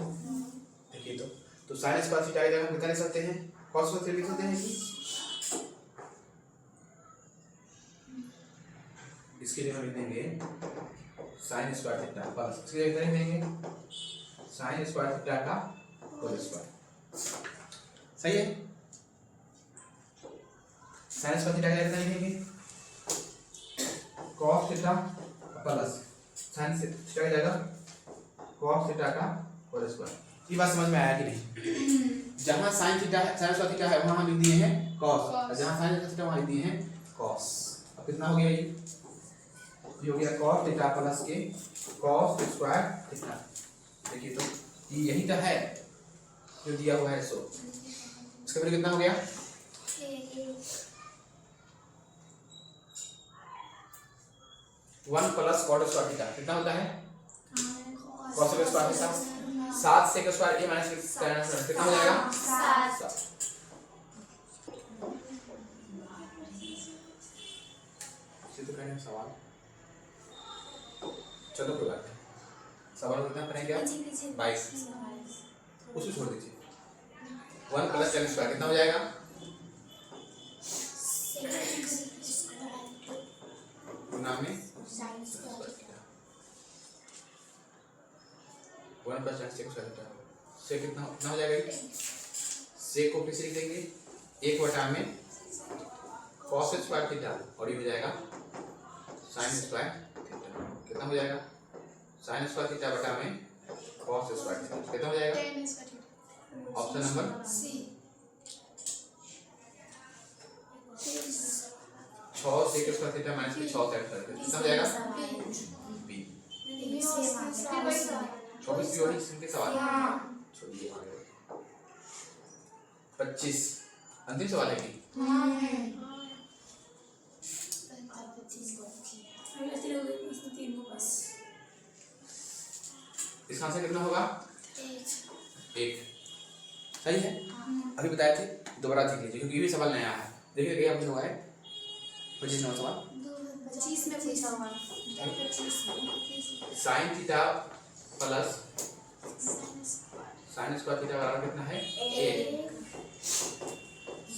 देखिए तो sin स्क्वायर थीटा की जगह हम कितना लिख सकते हैं cos स्क्वायर थीटा लिख सकते हैं कि इसके लिए हम लिख देंगे sin स्क्वायर थीटा प्लस इसके लिए कितना लिख देंगे sin स्क्वायर थीटा का होल स्क्वायर। सही है। sin स्क्वायर थीटा का कितना लिखेंगे cos theta plus sin theta की जगह cos थीटा का होल स्क्वायर। ये बात समझ में आया कि नहीं? जहां sin थीटा है sin स्क्वायर थीटा है वहां हम लिख दिए हैं cos और जहां sin थीटा वहां लिख दिए हैं cos। अब कितना हो गया ये हो गया cos थीटा प्लस के cos स्क्वायर थीटा। देखिए तो ये यही तो है जो दिया हुआ है। सो इसका वैल्यू कितना हो गया 1 प्लस cot स्क्वायर थीटा कितना होता है cos square theta 7 sec square a minus कितना हो जाएगा 7। तो कहने हैं सवाल चलो कोई बात नहीं सवाल कितना करेंगे आप 22 उसे छोड़ दीजिए 1 प्लस tan स्क्वायर कितना हो जाएगा गुना में 1 प्लस tan स्क्वायर से कितना हो जाएगा से को कैसे लिख देंगे 1 बटा में cos स्क्वायर थीटा और ये हो जाएगा sin स्क्वायर थीटा कितना हो जाएगा sin स्क्वायर थीटा बटा में cos स्क्वायर थीटा कितना हो जाएगा option number C 6 sec square theta minus 6 sec square कितना हो जाएगा बी 24 भी वही सिंपल सवाल है। छोड़िए 25 अंतिम सवाल है कि इसका आंसर कितना होगा 1। सही है। अभी बताए थे दोबारा देख लीजिए क्योंकि ये भी सवाल नया है। देखिए क्या पूछा हुआ है 25 नंबर सवाल 25 में पूछा हुआ sin theta plus sin square theta बराबर कितना है 1।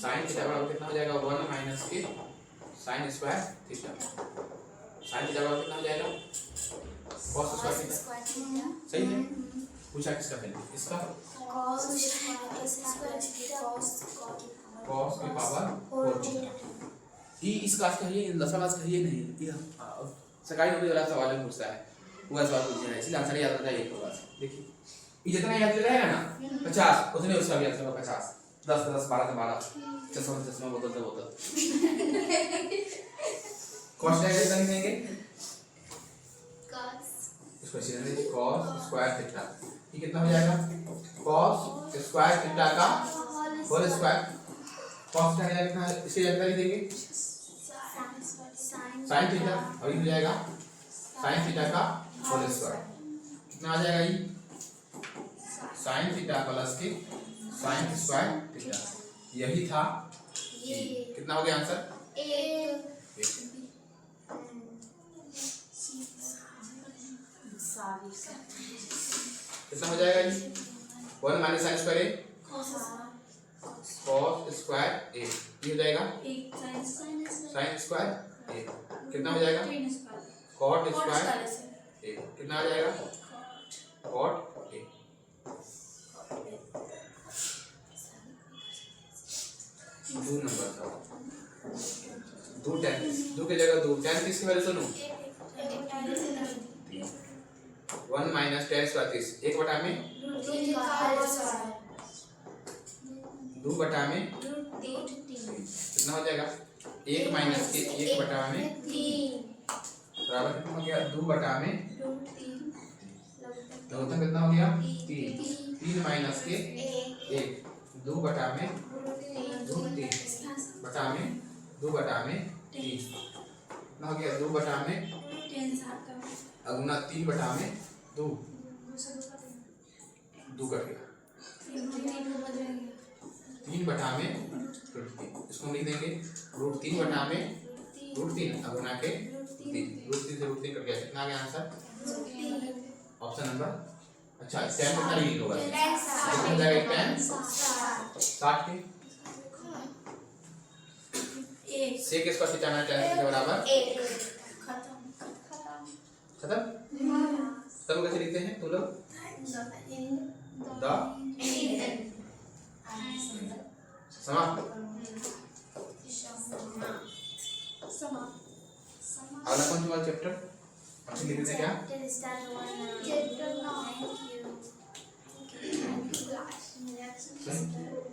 sin थीटा बराबर कितना हो जाएगा 1 माइनस के sin square theta sin theta बराबर कितना हो जाएगा cos स्क्वायर थीटा। सही है। पूछा किसका पहले इसका cos की पावर 4 थीटा ये इसका आज कहिए 10वां क्लास कहिए नहीं ये सरकारी नौकरी वाला सवाल में पूछता है पूरा सवाल पूछ रहा है इसलिए आंसर याद रखना एक होगा। देखिए ये जितना याद रहेगा ना 50 उतने उसका भी आंसर होगा 50 10 10 12 12 चश्मा बोतल कॉस्ट का कितना लिखेंगे इसको सीधे लिखिए cos स्क्वायर थीटा ये कितना हो जाएगा cos स्क्वायर थीटा का होल स्क्वायर cos का कितना है इसकी जानकारी देंगे sin थीटा और ये हो जाएगा sin थीटा का होल स्क्वायर कितना आ जाएगा ये साइन थीटा प्लस के साइन स्क्वायर थीटा, यही था ये कितना हो गया आंसर? एक कितना हो जाएगा ये? 1 माइनस साइन स्क्वायर ए कॉस स्क्वायर ए, ये हो जाएगा एक साइन स्क्वायर ए, कितना हो जाएगा? Tan square cot cot square square से ए, कितना आ जाएगा? Cot A. दो नंबर था, दो टेन, दो की जगह दो, टेन किसकी वैल्यू सुनो? 1 माइनस टेन स्क्वायर 30, 1 बटा में 2 बटा में कितना हो जाएगा? 1 माइनस के 1 बटा में बराबर कितना हो गया? 2 बटा में तो कितना हो गया? 3, 3 माइनस के 1, 2 बटा में 2, 3 बटा में 2 बटा में 3, कितना हो गया? 2 बटा में 10 सात का अगुना 3 बटा में 2, 2 कर गया 3 बटा में √3, इसको लिख देंगे √3 बटा में √3 अगुना के 3, √3 से √3 कट गया, कितना आ गया आंसर? ऑप्शन नंबर, अच्छा 10 कितना लिख होगा? कितना हो जाएगा 10 60 के एक सेक इसका ठिकाना 10 के बराबर खत्म। खत्म कैसे लिखते हैं तुम लोग? द समाप्त। अगला कौन सा चैप्टर अच्छे लिख देते हैं क्या? Chapter 9. Thank you.